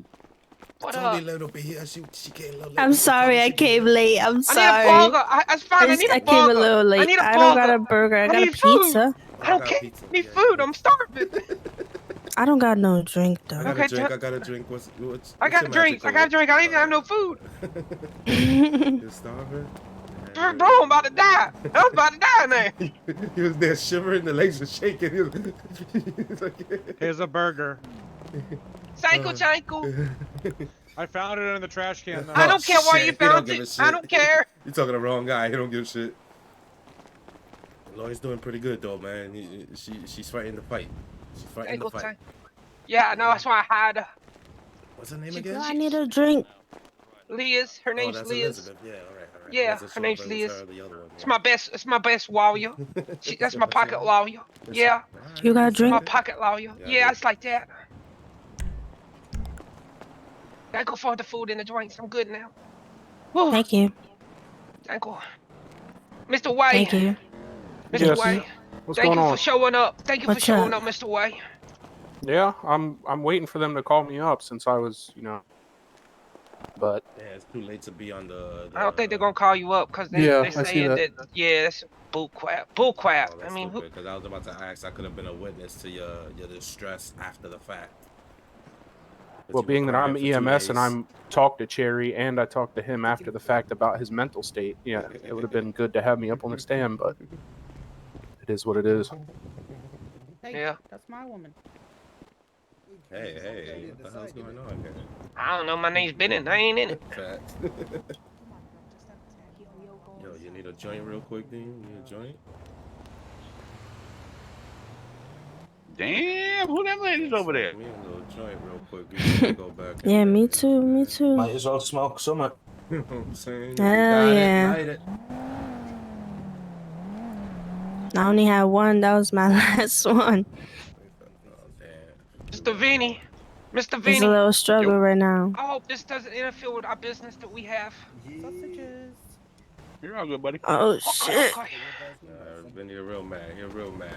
What Tony up? late over here. She came a little late. I'm sorry I came late. I'm I sorry. need a burger. That's fine. I need a I burger. came a little late. I need a burger. don't got a burger. I got a need food. pizza. I don't care. I need food. I'm starving. I don't got no drink though. I got Okay, a drink. I got a drink. What's I got your drinks. I got magical- drink. I ain't have no food. You're starving? Bro, I'm about to die. I'm about to die, man. He was there shivering, the legs were shaking. He was like, Here's a burger. Psycho Chanko. I found it in the trash can. Though. I don't care why shit, you he don't found give a it. shit. I don't care. You talking to the wrong guy. He don't give a shit. Lloyd's doing pretty good though, man. She's fighting the fight. She's fighting the Psycho fight. Chanko. Yeah, I know. That's why I had her. What's her name Girl, again? I need a drink. Liz. Her name's that's Liz. Elizabeth. Yeah, all right. Yeah, Wasn't her sure name's if it was Liz. her or the other one. It's my best. It's my best warrior. That's my pocket lawyer. Yeah, You got a drink? my pocket lawyer. Yeah, it's like that. Gotta go for the food and the drinks. I'm good now. Whew. Thank you. Thank you. Mr. White. Thank you. Mr. Yes. White. What's Thank going you on? for showing up. Thank you for What's showing up? up, Mr. White. Yeah, I'm waiting for them to call me up since I was, But Yeah, it's too late to be on the I don't think they're gonna call you up because Yeah, they're I see saying that. yeah, that's bull crap. Bull crap. Oh, I that's mean, who, stupid, because I was about to ask. I could have been a witness to your distress after the fact. But well, you were being that I'm crying for 2 EMS and days. I'm talked to Cherry and I talked to him after the fact about his mental state, yeah, it would have been good to have me up on the stand, but it is what it is. Hey, Yeah. that's my woman. Hey, what the hell's going on here? I don't know. My name's Bennett. I ain't in it. Facts. Yo, you need a joint real quick, then? You need a joint? Damn, who that lady's over there? Give me a little joint real quick. We need to go back. in Yeah, there. me too. Me too. Might as well smoke some. You know what I'm saying? Hell You got yeah. Light it. I only had one. That was my last one. Oh, damn. Mr. Vinny. Mr. It's a Vinny. little struggle right now. I hope this doesn't interfere with our business that we have. Sausages. You're all good, buddy. Oh shit. Okay. Vinny, you're a real man. You're a real man.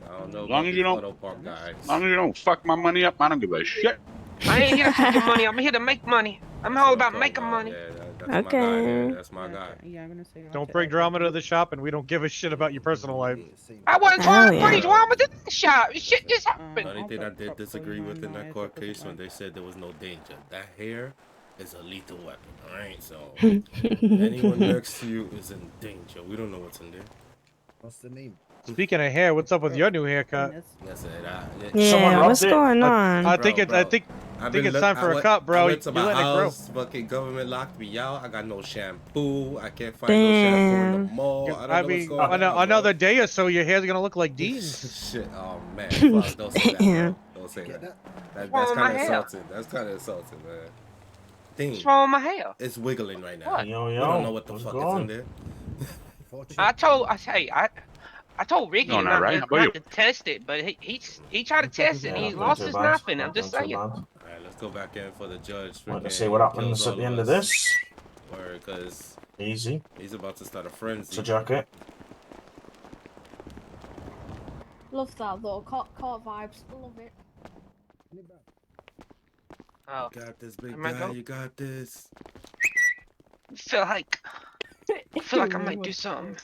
I don't know As long about as these you don't- auto park guys. As long as you don't fuck my money up, I don't give a shit. I ain't here to fuck your money. I'm here to make money. I'm all about That's making all money. Yeah, that's my guy. Okay. Yeah, that's my guy. Yeah, I'm gonna say. Don't bring drama to the shop, and we don't give a shit about your personal life. I wasn't Hell trying to bring yeah. drama to the shop. Shit just The happened. only I'll thing I put did truck disagree for you with in on that my court purpose case when line. they said there was no danger. That hair is a lethal weapon, alright? So, anyone next to you is in danger. We don't know what's in there. What's the name? Speaking of hair, what's up with your new haircut? Goodness. That's it. Yeah, what's going on? I Bro, think bro. I think it's time for a cut, bro. I went to You my let it grow. house. Fucking government locked me out. I got no shampoo. I can't find no shampoo in the Damn. mall. I don't know what's mean, going on. bro. another day or so, your hair's gonna look like Dean's. Shit. Oh man. Fuck, don't say that. Damn. Bro. Don't say that. What's wrong That's with my kind of hair? insulting. That's kind of insulting, man. Dean, What's wrong with my hair? it's wiggling right now. What? Yo, We yo. don't know what the what's fuck going is in on? there. I told Ricky Going not, all right. How about not you? to test it, but he tried to test it and he not lost too his bad. nothing. I'm Not just too saying. bad. All right, let's go back in for the judge. Want to freaking see what happens kills at all the end of us. this? Word, cause Easy. he's about to start a frenzy. It's a jacket. Love that though. Court vibes. Love it. Oh. You got this, big Am I guy. go? You got this. I feel like I might do something.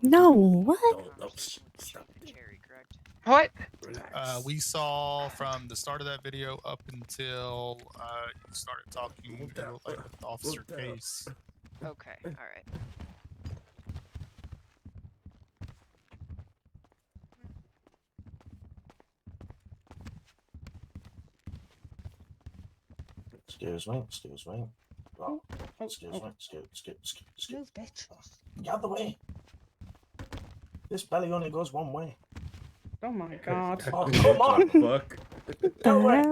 No, what? No, stop. Cherry, correct? What? Relax. We saw from the start of that video up until you started talking like with Officer Case. Okay, all right. Excuse me, excuse me. Oh, excuse me, excuse. Move, bitch. Get out the way. This belly only goes one way. Oh my god. Oh, come on. Fuck. No way.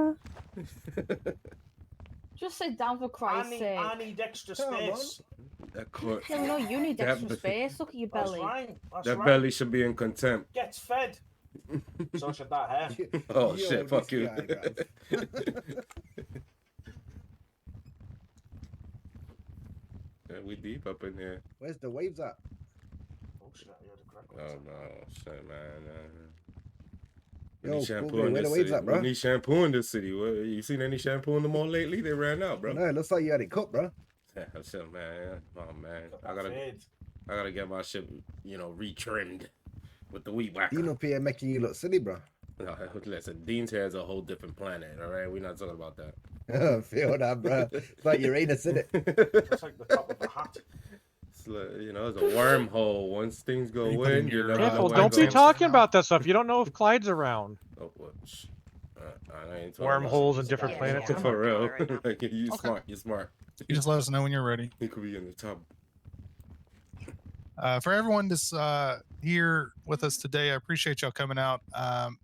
Just sit down for Christ's sake. I need extra space. No, you need extra space. Look at your belly. That's right. That belly should be in contempt. Gets fed. So should that hair. Oh shit! Fuck you. Yeah, we deep up in here. Where's the waves at? Oh shit! I heard a crack. Oh no, shit, man. We Yo, need shampoo Boogie, in where this the waves city. at, bro? We need shampoo in this city. What, you seen any shampoo in the mall lately? They ran out, bro. No, it looks like you had it cut, bro. Yeah, shit, man. Oh man, I gotta get my shit, retrimmed with the weed whacker. Dean up here making you look silly, bro. No, listen, Dean's hair is a whole different planet. All right, we're not talking about that. Feel that, bro. It's like Uranus, isn't it? It's like the top of a hat. It's like, it's a wormhole. Once things go in, you know. Careful, don't be talking about that stuff. You don't know if Clyde's around. Oh, what? I ain't talking Wormholes about and different planets. For real. Like, you smart. You're smart. You just let us know when you're ready. He could be in the top. For everyone that's here with us today, I appreciate y'all coming out.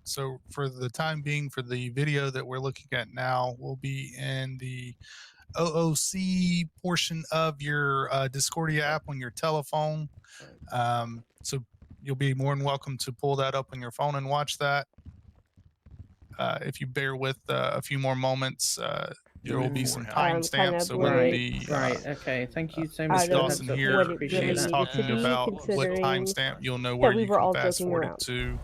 So for the time being, for the video that we're looking at now, will be in the OOC portion of your Discordia app on your telephone. So you'll be more than welcome to pull that up on your phone and watch that. If you bear with a few more moments, there will be some timestamps. So when the right, okay. Thank you so Ms. much. Dawson here Appreciate is that. talking about what timestamp, you'll know where you can fast forward it to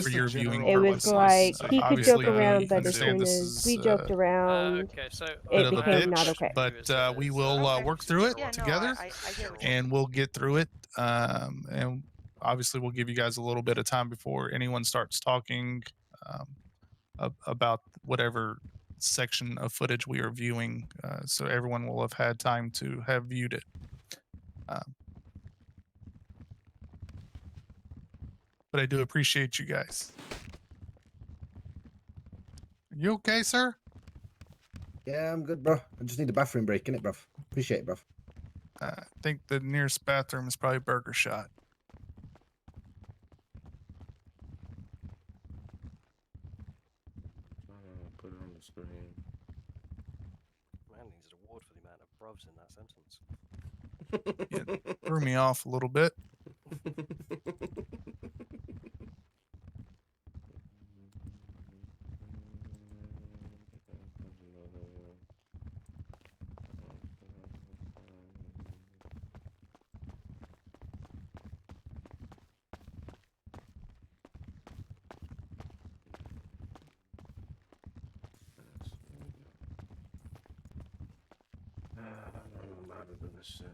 for your viewing It was purposes. like he could joke Obviously, around, but as understand soon this as is we joked around, Okay, so bit it of a became not bitch, okay. but we will work through it Yeah, no, together, I get what you're and we'll get through it. And obviously, we'll give you guys a little bit of time before anyone starts talking about whatever section of footage we are viewing, so everyone will have had time to have viewed it. But I do appreciate you guys. You okay, sir? Yeah, I'm good, bro. I just need a bathroom break, innit, bro? Appreciate it, bro. I think the nearest bathroom is probably Burger Shot. Put it on the screen. Man needs an award for the amount of bruvs in that sentence. Yeah, threw me off a little bit. Shit.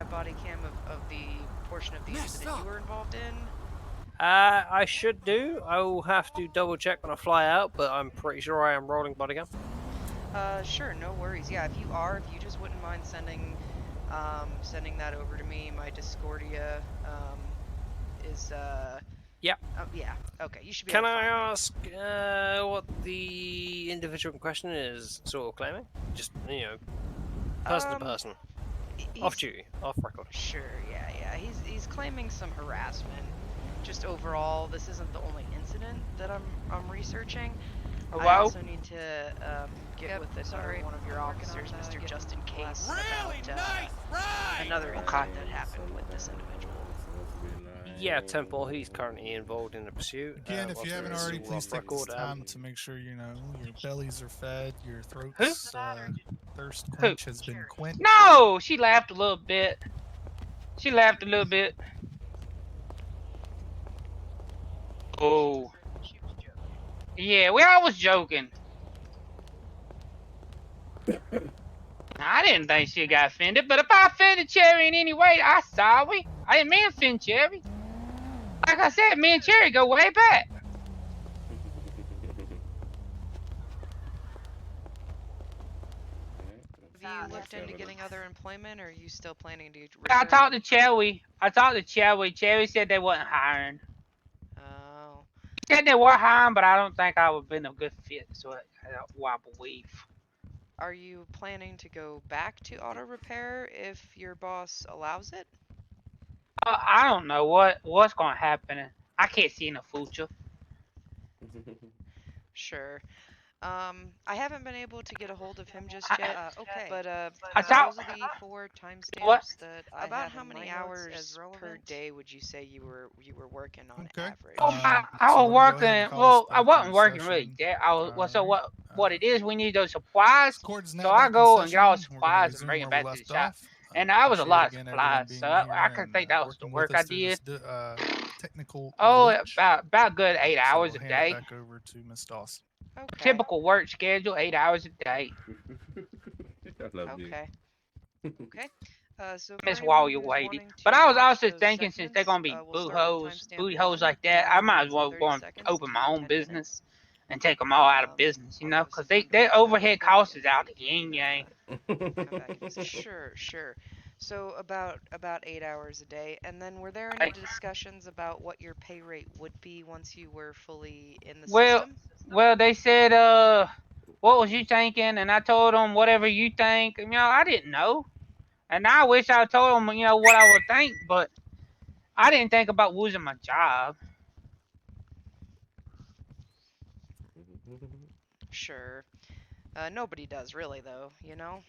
a body cam of the portion of the incident you were involved in? I should do. I will have to double check when I fly out, but I'm pretty sure I am rolling body cam. Sure, no worries. Yeah, if you just wouldn't mind sending that over to me. My Discordia is Yeah. yeah. Okay, you should be. Can able to I find ask what the individual in question is sort of claiming? Just, person to person. Off duty, off record. Sure, yeah. He's claiming some harassment. Just overall, this isn't the only incident that I'm researching. Hello? I also need to get with one of your officers, Mr. Justin Case, about another incident that happened with this individual. Yeah, Temple. He's currently involved in the pursuit. Again, if you haven't it's already, all please off take this record. time to make sure you know your bellies are fed, your Who? throats thirst quench has been quenched. No, she laughed a little bit. She laughed a little bit. Oh. Yeah, I was joking. I didn't think she got offended, but if I offended Cherry in any way, I'm sorry. I didn't mean to offend Cherry. Like I said, me and Cherry go way back. Have you looked into getting other employment, or are you still planning to return? I talked to Cherry. Cherry said they wasn't hiring. Oh. She said they were hiring, but I don't think I would have been a good fit, so I believe. Are you planning to go back to auto repair if your boss allows it? I don't know what's gonna happen. I can't see in the future. Sure. I haven't been able to get a hold of him just yet. Okay. But those are the 4 timestamps that I about have how in many my hours notes as per day would you say you were working on average? I so was let me go ahead and working. call Well, us I back wasn't into working session. really there. I was. Well, so Alright. what it is? We need those supplies. Court's now So I back in go and get all the session. We're supplies gonna and resume bring it where we back to the left shop. off. And that was a Appreciate lot of again everyone supplies. being So here I can and think that was the working work with I us through did. this technical Oh, glitch. about good 8 So hours I'll a hand day. it back over to Miss Dawson. Okay. Typical work schedule, 8 hours a day. I love you. Okay. Okay. So for Miss anyone while you who's waited. wanting But to I was watch also those thinking since they're segments, gonna be we'll start with booty timestamp hoes 1, like that, I 9 might as minutes well and go 30 and seconds open my to own 10 business minutes. and take them all out of business, you know, because their overhead cost is out the yin yang. Come back in a second. Sure. So about 8 hours a day, and then were there any discussions about what your pay rate would be once you were fully in the system? Well, they said, what was you thinking? And I told them whatever you think. You know, I didn't know, and I wish I told them, you know, what I would think, but I didn't think about losing my job. Sure. Nobody does really, though. You know.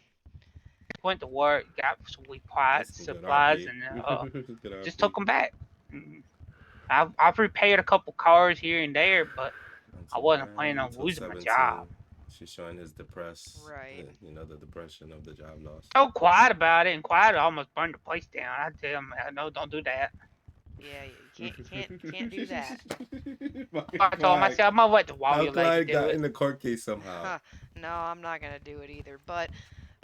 Went to work, got some weak parts, Good supplies, RP. and Good just RP. took them back. I've repaired a couple cars here and there, but I wasn't planning on Until losing my 17. job. She's showing his depressed, right? You know, the depression of the job loss. So quiet about it, and quiet almost burned the place down. I tell him, no, don't do that. Yeah, you can't do that. I told myself, I'm gonna let the How Wally lady Clyde do got it. in the court case somehow. No, I'm not gonna do it either. But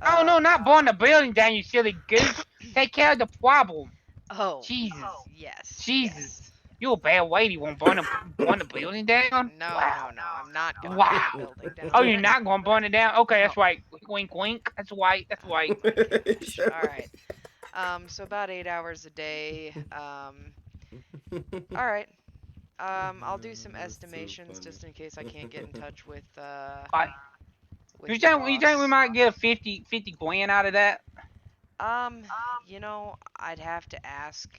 Oh no, not burn the building down, you silly goose. Take care of the problem. Oh, Jesus. Yes. Jesus. Yes. You a bad lady. Won't burn the building down? No, Wow. no, I'm not gonna Wow. burn the building down. Oh, you're not gonna burn it down? Okay, that's right. Wink, wink. That's right. That's right. Oh my gosh. All right. So about 8 hours a day. All right. I'll do some estimations just in case I can't get in touch with You think we might get a 50 grand out of that? You know, I'd have to ask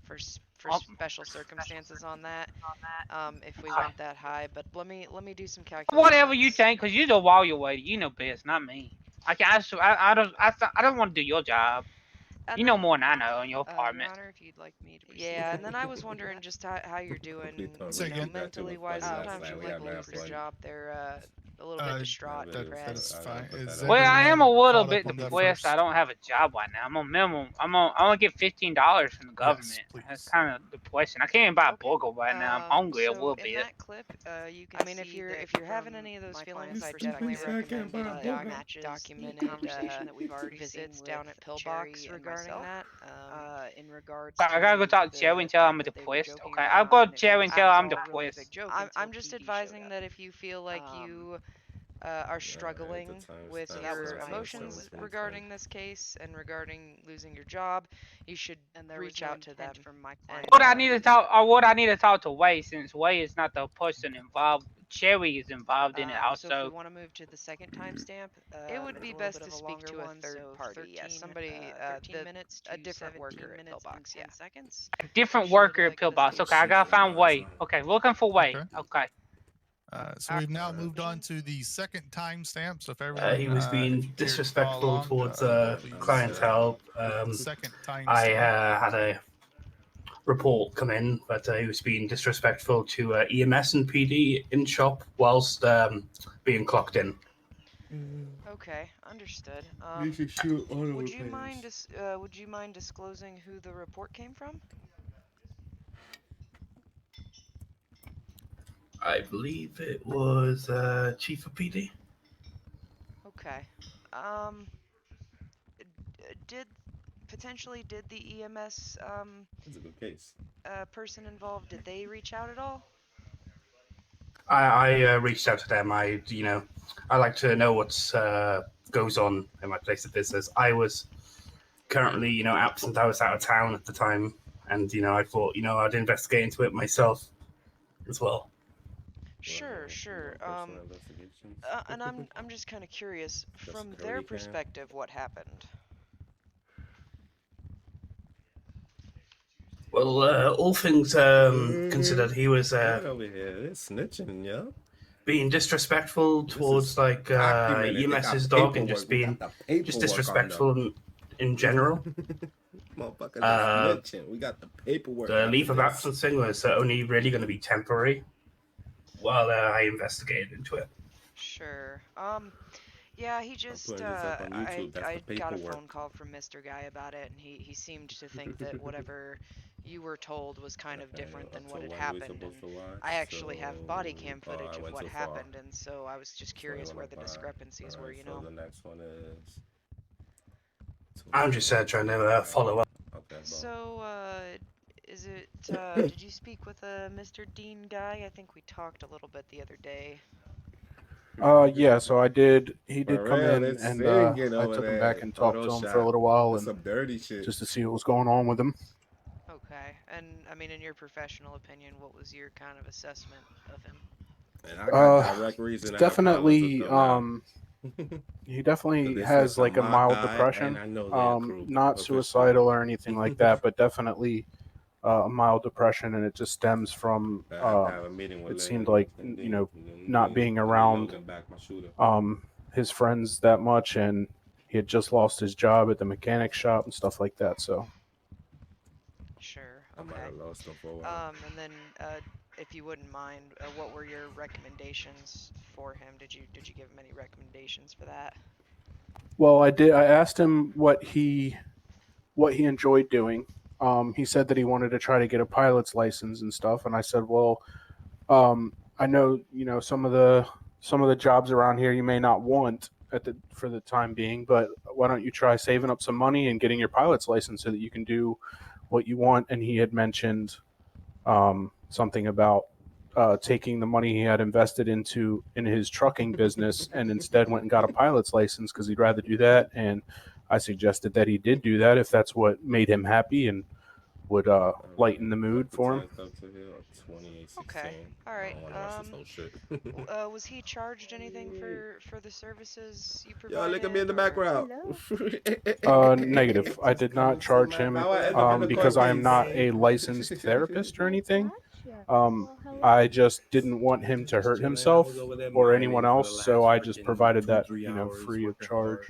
for special circumstances on that. If we went that high, but let me do some calculations. Whatever you think, cause you're the warrior lady. You know best, not me. I don't want to do your job. You know more than I know in your apartment. Your Honor, if you'd like me to proceed. Yeah, and then I was wondering just how you're doing, you know, mentally wise. Sometimes you like lose your job. They're a little bit distraught. That's fine. Well, I am a little bit on that depressed. I don't have a job right now. I'm on minimum. I'm gonna get $15 from the government. That's kind of depressing. I can't even buy a burger right now. I'm hungry a little in bit. that clip, you can. I mean, if you're having any of those feelings, I definitely recommend documented conversation that we've already visits down at Pillbox regarding that. In regards, I gotta go talk to Cherry and tell I'm depressed. Okay, I'll go to Cherry and tell I'm depressed. I'm just advising that if you feel like you are struggling with your emotions regarding this case and regarding losing your job, you should reach out to them. From my client. What I need to talk to Way, since Way is not the person involved. Cherry is involved in it also. So if we want to move to the second timestamp, it would be best to speak to a third party. Yes, somebody, 13 minutes to a different worker at Pillbox. Yeah. Seconds. A different worker at Pillbox. Okay, I gotta find Way. Okay, looking for Way. Okay. So we've now moved on to the second timestamp. So if everyone he was being disrespectful towards clientele. second I had a report come in that he was being disrespectful to EMS and PD in shop whilst being clocked in. Okay, understood. You should shoot all of would the you mind would you mind disclosing who the report came from? I believe it was Chief of PD. Okay. Did the EMS That's a good case. person involved, did they reach out at all? I reached out to them. I like to know what goes on in my place of business. I was currently, absent. I was out of town at the time, and I thought, I'd investigate into it myself as well. Sure. And I'm just kind of curious from their perspective, what happened. Well, all things considered, he was over here. It's snitching, yo. Being disrespectful towards EMS's dog and just being just disrespectful in general. Motherfuckers are snitching. We got the paperwork. The leave of absence thing was only really going to be temporary while I investigated into it. Sure. Yeah, he just I got a phone call from Mr. Guy about it, and he seemed to think that whatever you were told was kind of different than what had happened. And I actually have body cam footage of what happened, and so I was just curious where the discrepancies were, So the next one is. I'm just trying to follow up. Okay. So, is it? Did you speak with Mr. Dean Guy? I think we talked a little bit the other day. Yeah, so I did. He did come in, it's and singing I over took him there. back and talked to him for a little while, and some dirty shit, just to see what was going on with him. Okay, and I mean, in your professional opinion, what was your kind of assessment of him? And I got direct reason. Definitely, he definitely has like a mild depression. Not suicidal or anything like that, but definitely a mild depression, and it just stems from it seemed like not being around his friends that much, and he had just lost his job at the mechanic shop and stuff like that. So sure, okay. I might have lost him for a while. And then if you wouldn't mind, what were your recommendations for him? Did you give him any recommendations for that? Well, I did. I asked him what he enjoyed doing. He said that he wanted to try to get a pilot's license and stuff, and I said, well, I know some of the jobs around here you may not want for the time being, but why don't you try saving up some money and getting your pilot's license so that you can do what you want? And he had mentioned something about taking the money he had invested in his trucking business and instead went and got a pilot's license because he'd rather do that. And I suggested that he did do that if that's what made him happy and would lighten the mood for him. Okay, all right. Was he charged anything for the services you provided? Yo, look at me in the background. Negative. I did not charge him because I am not a licensed therapist or anything. I just didn't want him to hurt himself or anyone else, so I just provided that, free of charge.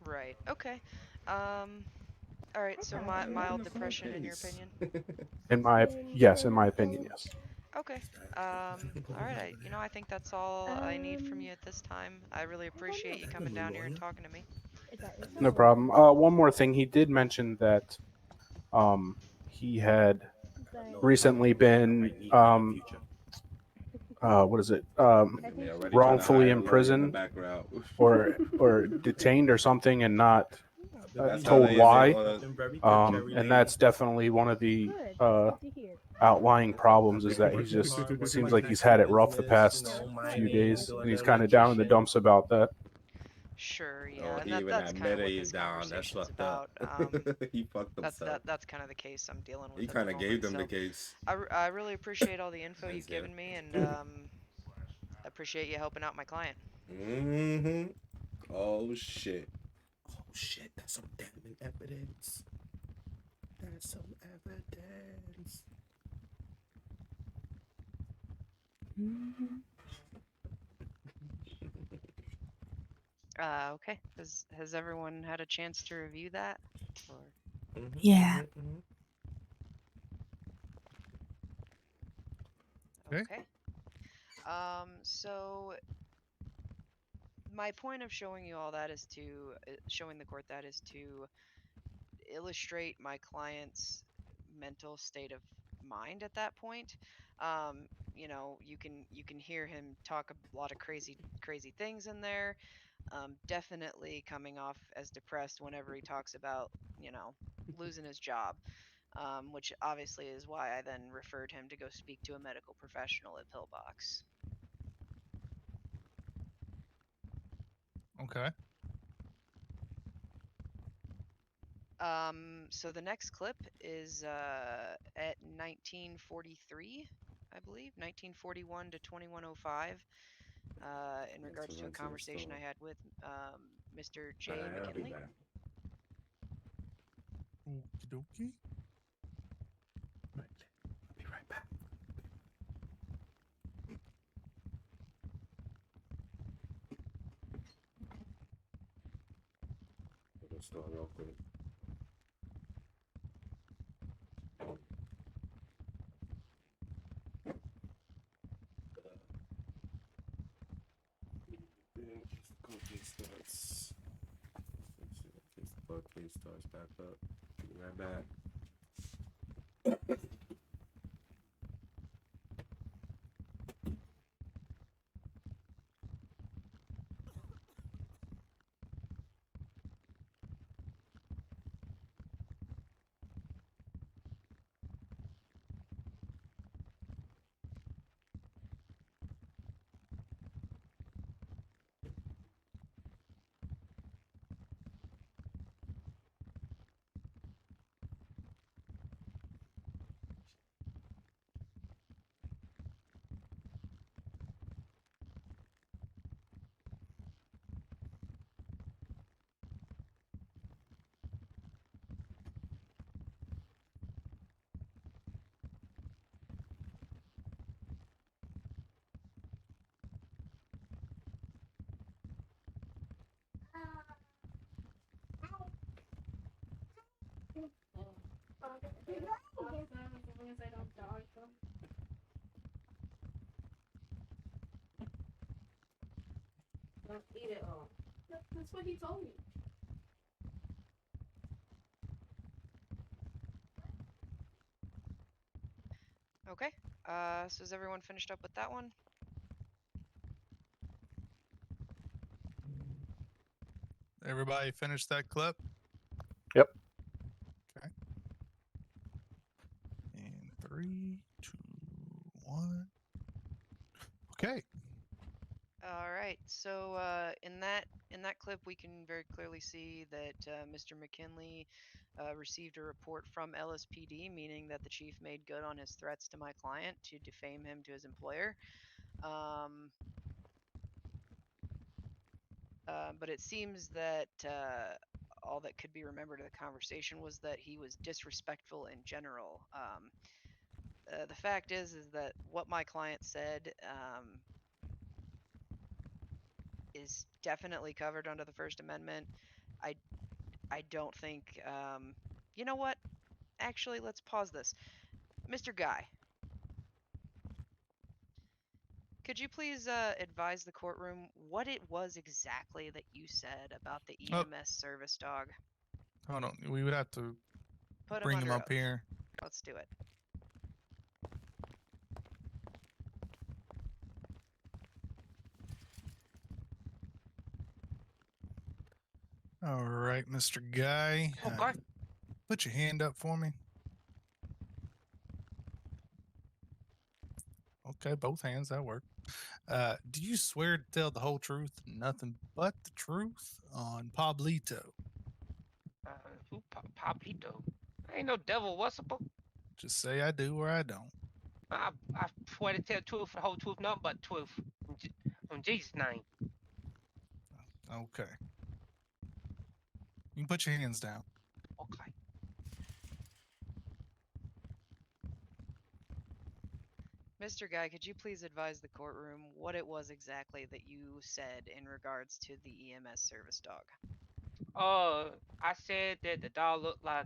Right. Okay. All right. So mild depression, in your opinion? In my opinion, yes. Okay. All right. I think that's all I need from you at this time. I really appreciate you coming down here and talking to me. No problem. One more thing. He did mention that he had recently been what is it? Wrongfully imprisoned or detained or something, and not told why. And that's definitely one of the outlying problems, is that it seems like he's had it rough the past few days, and he's kind of down in the dumps about that. Sure, yeah, and that's kind of what this conversation's about. He fucked himself. That's kind of the case I'm dealing with. He kind of gave them the case. I really appreciate all the info you've given me, and I appreciate you helping out my client. Mm-hmm. Oh shit. Oh shit. That's some damning evidence. That's some evidence. Okay. Has everyone had a chance to review that? Or... Yeah. Okay. So my point of showing you all that is to showing the court that is to illustrate my client's mental state of mind at that point. You know, you can hear him talk a lot of crazy things in there. Definitely coming off as depressed whenever he talks about, you know, losing his job. Which obviously is why I then referred him to go speak to a medical professional at Pillbox. Okay. So the next clip is at 1943, I believe, 1941 to 2105, in regards to a conversation I had with Mr. J. I'll be McKinley. back. Okie dokie. Right. I'll be right back. We'll start real quick. Cookie starts. Let's see if this cookie starts back up. Be right back. As long as I don't dodge them. Don't eat it all. That's what he told me. Okay. So is everyone finished up with that one? Everybody finished that clip? Yep. Okay. And 3, 2, 1. Okay. All right. So in that clip, we can very clearly see that Mr. McKinley received a report from LSPD, meaning that the chief made good on his threats to my client to defame him to his employer. But it seems that all that could be remembered of the conversation was that he was disrespectful in general. The fact is that what my client said is definitely covered under the First Amendment. I don't think. You know what? Actually, let's pause this. Mr. Guy, could you please advise the courtroom what it was exactly that you said about the Oh. EMS service dog? Hold on. We would have to Put bring him him under up oath. here. Let's do it. All right, Mr. Guy. Okay. Put your hand up for me. Okay, both hands. That worked. Do you swear to tell the whole truth, nothing but the truth on Pablito? Who Papito? Ain't no devil wussable. Just say I do or I don't. I swear to tell the truth, the whole truth, nothing but the truth. In Jesus' name. Okay. You can put your hands down. Okay. Mr. Guy, could you please advise the courtroom what it was exactly that you said in regards to the EMS service dog? I said that the dog looked like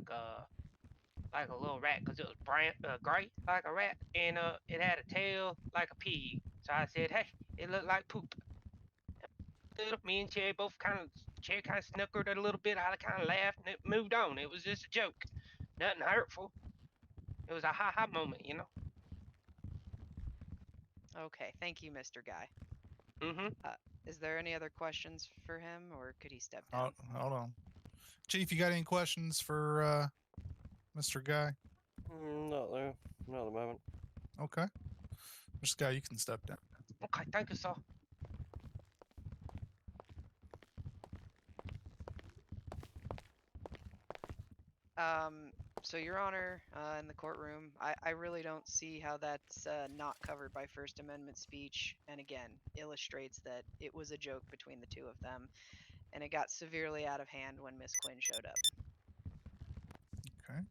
like a little rat because it was brown, gray like a rat, and it had a tail like a pig. So I said, hey, it looked like poop. Me and Cherry both Cherry kind of snickered a little bit. I kind of laughed and it moved on. It was just a joke, nothing hurtful. It was a ha ha moment, you know. Okay, thank you, Mr. Guy. Mm-hmm. Is there any other questions for him, or could he step down? Hold on, Chief. You got any questions for Mr. Guy? Not there. Not at the moment. Okay, Mr. Guy, you can step down. Okay, thank you, sir. So Your Honor, in the courtroom, I really don't see how that's not covered by First Amendment speech, and again, illustrates that it was a joke between the two of them, and it got severely out of hand when Miss Quinn showed up. Okay.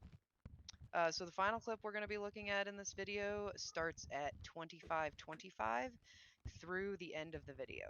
So the final clip we're going to be looking at in this video starts at 25:25 through the end of the video.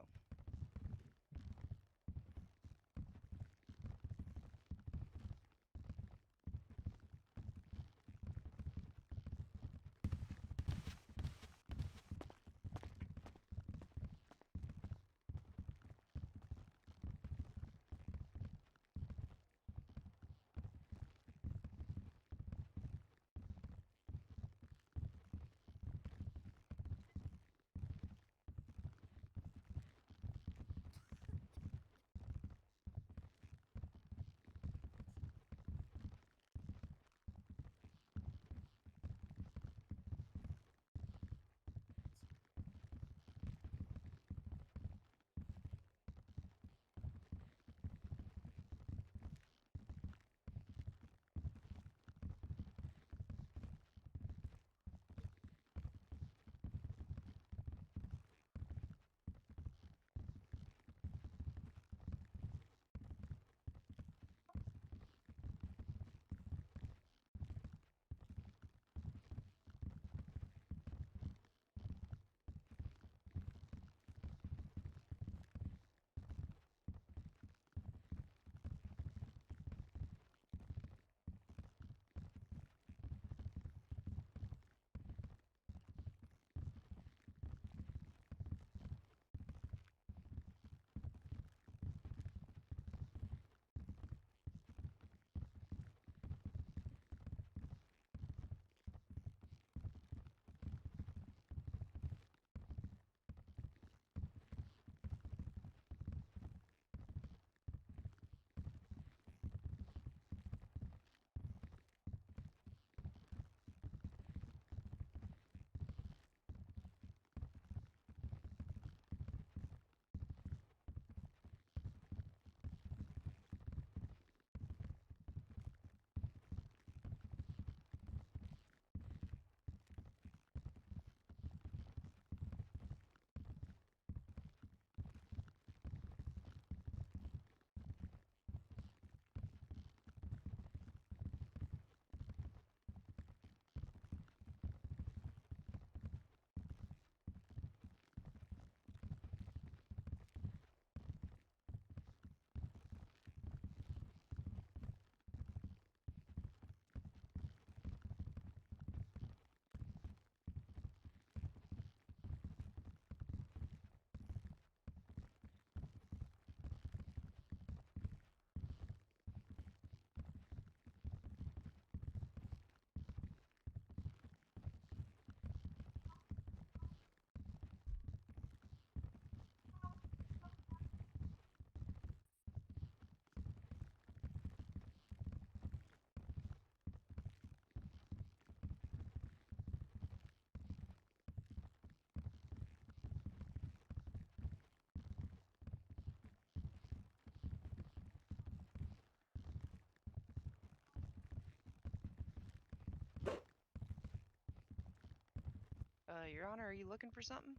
Your Honor, are you looking for something?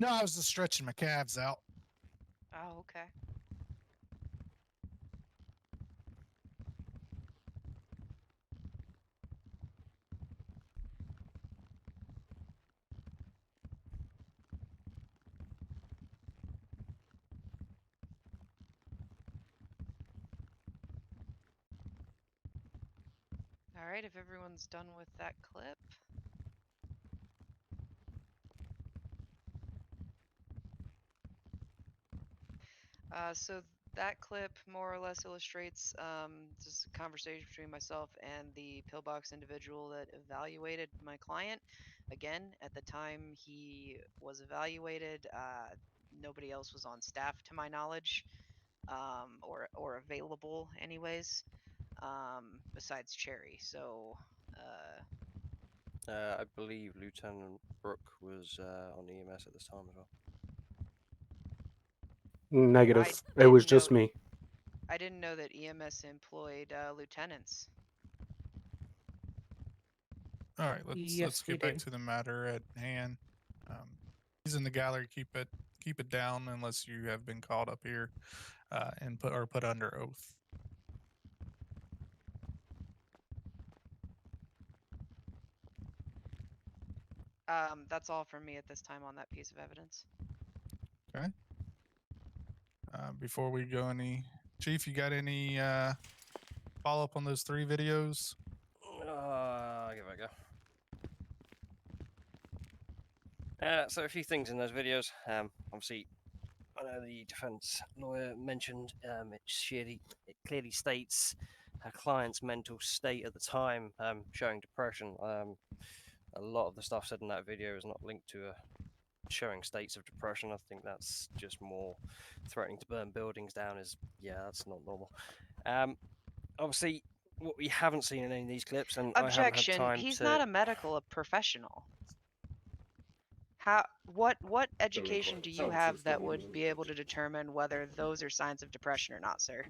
No, I was just stretching my calves out. Oh, okay. All All right, if everyone's done with that clip. So that clip more or less illustrates just a conversation between myself and the pillbox individual that evaluated my client. Again, at the time he was evaluated, nobody else was on staff to my knowledge, or available anyways, besides Cherry. So I believe Lieutenant Brooke was on EMS at this time as well. Negative. It was just me. I didn't know that EMS employed lieutenants. All right, let's get back to the matter at hand. He's in the gallery. Keep it down unless you have been called up here and put under oath. That's all from me at this time on that piece of evidence. Okay. Before we go any, Chief, you got any follow up on those 3 videos? Give it a go. So a few things in those videos. Obviously, I know the defense lawyer mentioned it clearly states her client's mental state at the time, showing depression. A lot of the stuff said in that video is not linked to showing states of depression. I think that's just more threatening to burn buildings down. That's not normal. Obviously, what we haven't seen in any of these clips, and Objection. I haven't had time He's to... not a medical professional. What education do you have that would be able to determine whether those are signs of depression or not, sir?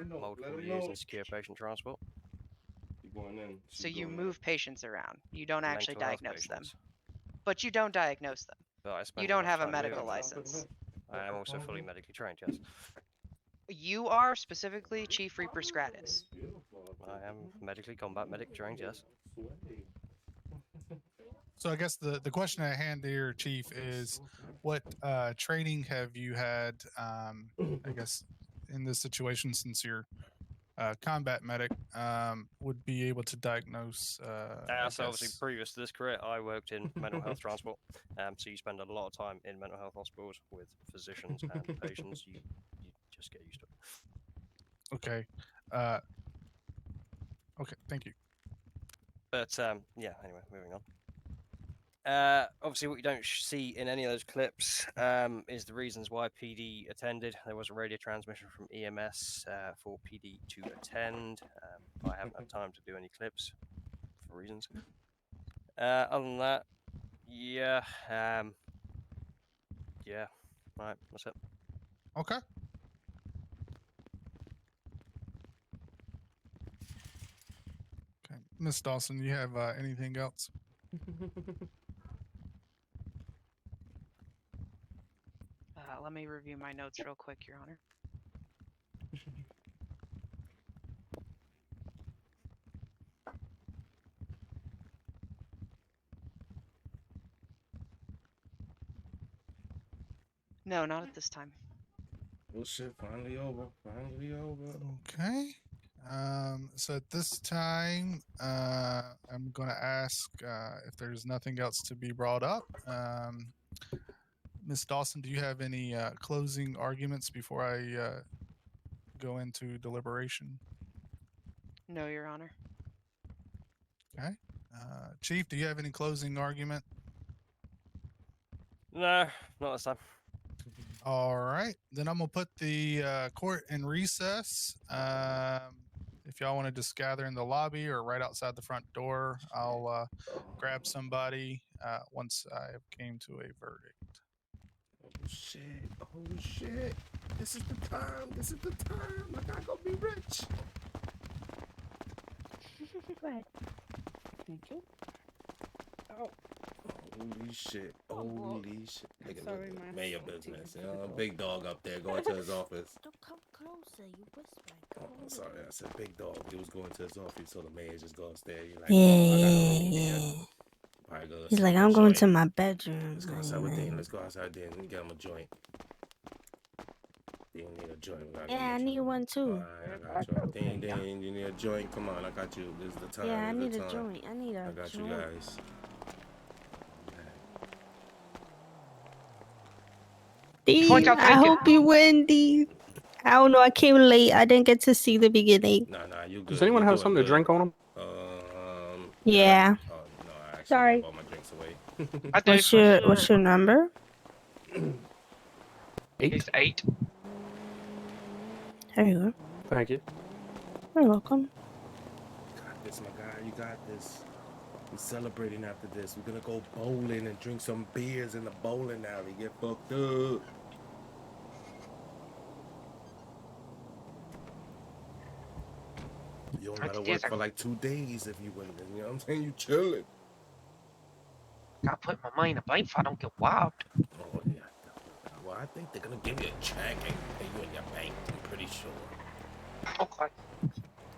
Multiple years in secure patient transport. So you move patients around. You don't actually Mental health diagnose them. patients. But you don't diagnose them. But I spend You don't enough have a time doing medical it. license. I am also fully medically trained, yes. You are specifically Chief Reaper Scratus. I am medically combat medic trained, yes. So I guess the question at hand here, Chief, is what training have you had, I guess, in this situation, since you're combat medic, would be able to diagnose? So obviously, previous to this career, I worked in mental health transport. So you spend a lot of time in mental health hospitals with physicians and patients. You just get used to it. Okay. Okay, thank you. But yeah, anyway, moving on. Obviously, what you don't see in any of those clips is the reasons why PD attended. There was a radio transmission from EMS for PD to attend. I haven't had time to do any clips for reasons. Other than that, yeah, right, that's it. Okay. Okay, Miss Dawson, you have anything else? Let me review my notes real quick, Your Honor. No, not at this time. Oh shit, finally over. Finally over. Okay. So at this time, I'm going to ask if there's nothing else to be brought up. Ms. Dawson, do you have any closing arguments before I go into deliberation? No, Your Honor. Okay. Chief, do you have any closing argument? No, not this time. All right. Then I'm going to put the court in recess. If y'all want to just gather in the lobby or right outside the front door, I'll grab somebody once I have came to a verdict. Oh shit. Oh shit. This is the time. This is the time. I gotta go be rich. Go ahead. Thank you. Oh. Holy shit. Holy shit. Look at Sorry, me. man. Man, your business. You know, big dog up there going to his office. Don't come closer. You whispering. Oh, I'm sorry. I said big dog. He was going to his office, so the man just go upstairs. Like, He's like, I'm going to my bedroom. Let's go outside with Dean. Let's go outside, Dean. And get him a joint. You need a joint. Yeah, I need one too. Alright, I got you. Ding, ding. You need a joint? Come on, I got you. This is the time. Yeah, I This need is a the time. joint. I need a I got joint. you guys. Steve, I hope you win, Steve. I don't know. I came late. I didn't get to see the beginning. Nah, you good. Does anyone have something to drink on them? Yeah. Oh, no, I actually Sorry. gave all my drinks away. What's your number? 8. It's 8. There you go. Thank you. You're welcome. You got this, my guy. You got this. We're celebrating after this. We're gonna go bowling and drink some beers in the bowling alley. Get fucked up. You don't gotta work for like 2 days if you win. You know what I'm saying? You chilling. Gotta put my money in the bank if I don't get robbed. Oh yeah. Well, I think they're gonna give you a check and pay you in your bank. I'm pretty sure. Okay.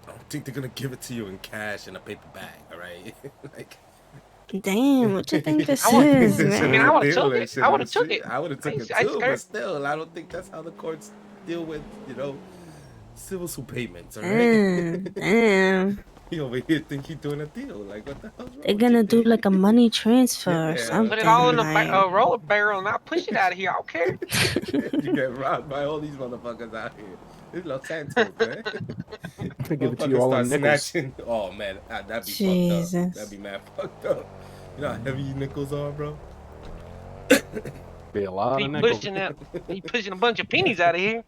I don't think they're gonna give it to you in cash in a paper bag. All right. Like. Damn, what you think this is, man? I mean, I would have took it. I would have took it. I would have took it too, but still, I don't think that's how the courts deal with, civil suit payments, all right? Damn. He over here think he's doing a deal. Like, what the hell's wrong? They're gonna do like a money transfer or something. Put it all in a like... roller barrel and I'll push it out of here. I don't care. You get robbed by all these motherfuckers out here. This is Los Santos, man. They give it to you all in nickels. Snatching. Oh man, that'd be Jesus. fucked up. That'd be mad fucked up. You know how heavy nickels are, bro? Be a lot of nickels. He pushing a bunch of pennies out of here.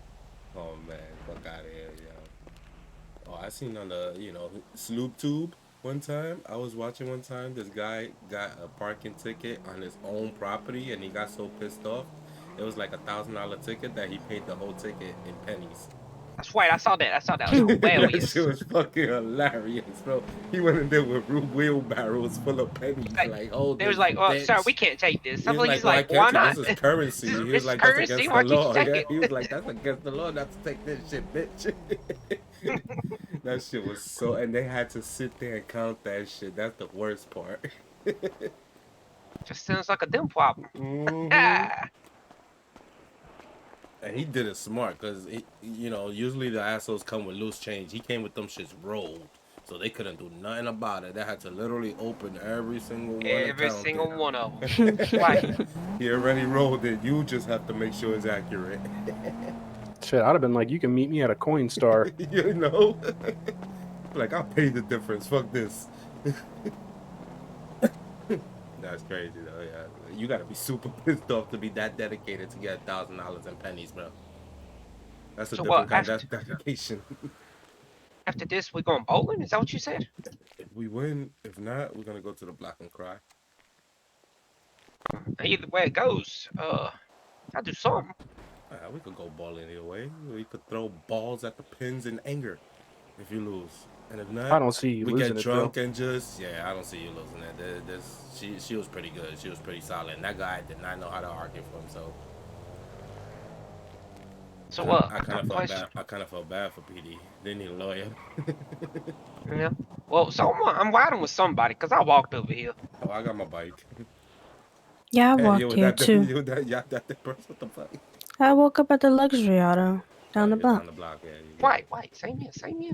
Oh man, fuck out of here, yo. Oh, I seen on the, Sloop Tube one time. I was watching one time. This guy got a parking ticket on his own property, and he got so pissed off. It was like $1,000 ticket that he paid the whole ticket in pennies. That's right. I saw that. It was hilarious. That shit was fucking hilarious, bro. He went in there with wheelbarrows full of pennies. They was like, "Oh, sir, we can't take this." He's like, "Why "Why not?" This is currency. He was like, "That's against the law." Yeah, he was like, "That's against the law not to take this shit, bitch." That shit was so, and they had to sit there and count that shit. That's the worst part. Just sounds like a them problem. And he did it smart, because, usually the assholes come with loose change. He came with them shits rolled, so they couldn't do nothing about it. They had to literally open every single one. Every single one of them. Right. He already rolled it. You just have to make sure it's accurate. Shit, I'd have been like, you can meet me at a Coinstar. Like, I'll pay the difference. Fuck this. That's crazy, though, yeah. You gotta be super pissed off to be that dedicated to get $1,000 in pennies, bro. That's a different kind of dedication. After this, we're going bowling? Is that what you said? If we win, if not, we're gonna go to the Black and Cry. Either way it goes, I'll do something. We could go bowling either way. We could throw balls at the pins in anger if you lose. And if not, I don't see you we losing get it, drunk though. and I don't see you losing it. She was pretty good. She was pretty solid. And that guy did not know how to argue for himself. So what? I kind of felt bad for PD. They need a lawyer. Yeah. Well, so I'm riding with somebody because I walked over here. Oh, I got my bike. Yeah, I walked here too. That person, what the fuck? I woke up at the luxury auto down the block. Down the block, yeah. Wait, same here. Yeah,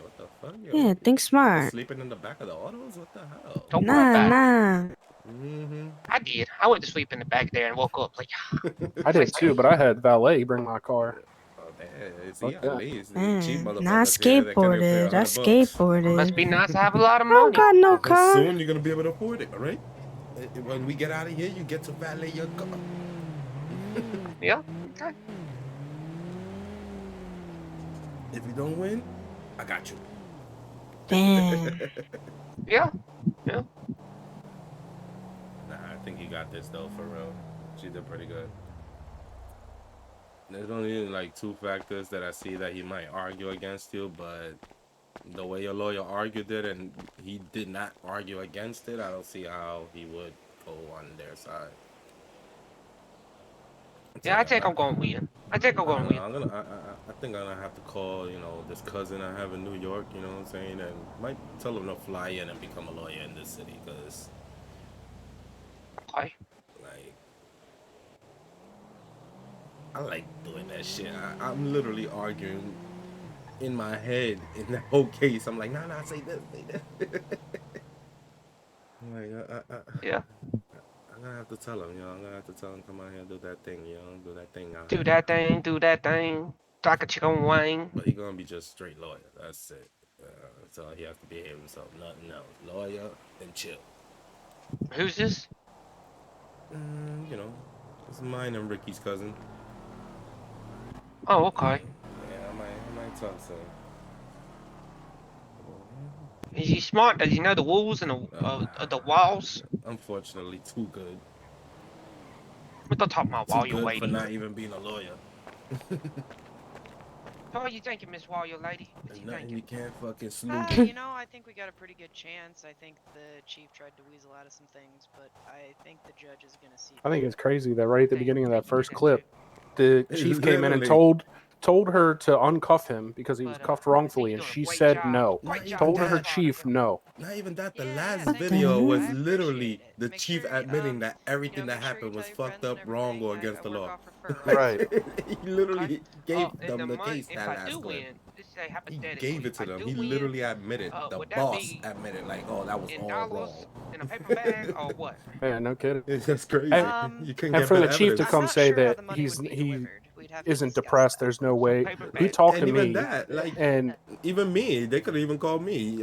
what the fuck? Yeah, think smart. Sleeping in the back of the autos? What the hell? Don't worry about it. Mm-hmm. I did. I went to sleep in the back there and woke up like. I did too, but I had valet bring my car. Oh, damn. See, at least cheap Nah, I motherfuckers here that can't even pay skateboarded. I 100 bucks. skateboarded. Must be nice to have a lot of I don't money. got no Well, car. soon you're gonna be able to afford it, all right? When we get out of here, you get to valet your car. Yeah. Okay. If you don't win, I got you. Damn. Yeah. Nah, I think you got this though, for real. She did pretty good. There's only like 2 factors that I see that he might argue against you, but the way your lawyer argued it and he did not argue against it, I don't see how he would go on their side. Yeah, I think I'm going to win. I think I'm going to win. I think I'm gonna have to call, this cousin I have in New York, you know what I'm saying, and might tell him to fly in and become a lawyer in this city, because Okay. like I like doing that shit. I'm literally arguing in my head in the whole case. I'm like, nah, say this, say this. I'm like, Yeah. I'm gonna have to tell him, I'm gonna have to tell him, come out here and do that thing, do that thing out Do here. that thing, do that thing. Like a chicken wing. But he gonna be just straight lawyer. That's it. So he has to behave himself. Nothing else. Lawyer and chill. Who's this? It's mine and Ricky's cousin. Oh, okay. Yeah, I might talk to him. Is he smart? Does he know the rules and the walls? Unfortunately, too good. What the top of my Too wall, you good lady? for not even being a lawyer. How are you thinking, Miss Warrior Lady? What's he Nothing thinking? you can't fucking snoop. I think we got a pretty good chance. I think the chief tried to weasel out of some things, but I think the judge is gonna see. I think it's crazy that right at the beginning of that first clip, the chief came in and told her to uncuff him because he was cuffed wrongfully, and she said no. Told her chief no. Not even that. The last video was literally the chief admitting that everything that happened was fucked up, wrong, or against the law. Right. He literally gave In them the month, case if that I last do clip. win, let's say He hypothetically, gave it to if I them. do He win, literally admitted. The would that boss be admitted, like, oh, that was in all dollars, wrong. in a paper bag, or what? Yeah, no kidding. That's crazy. You couldn't And get for the better chief to evidence. come say that he isn't depressed, there's no way. He talked to And even me, that, like, and even me, they could have even called me.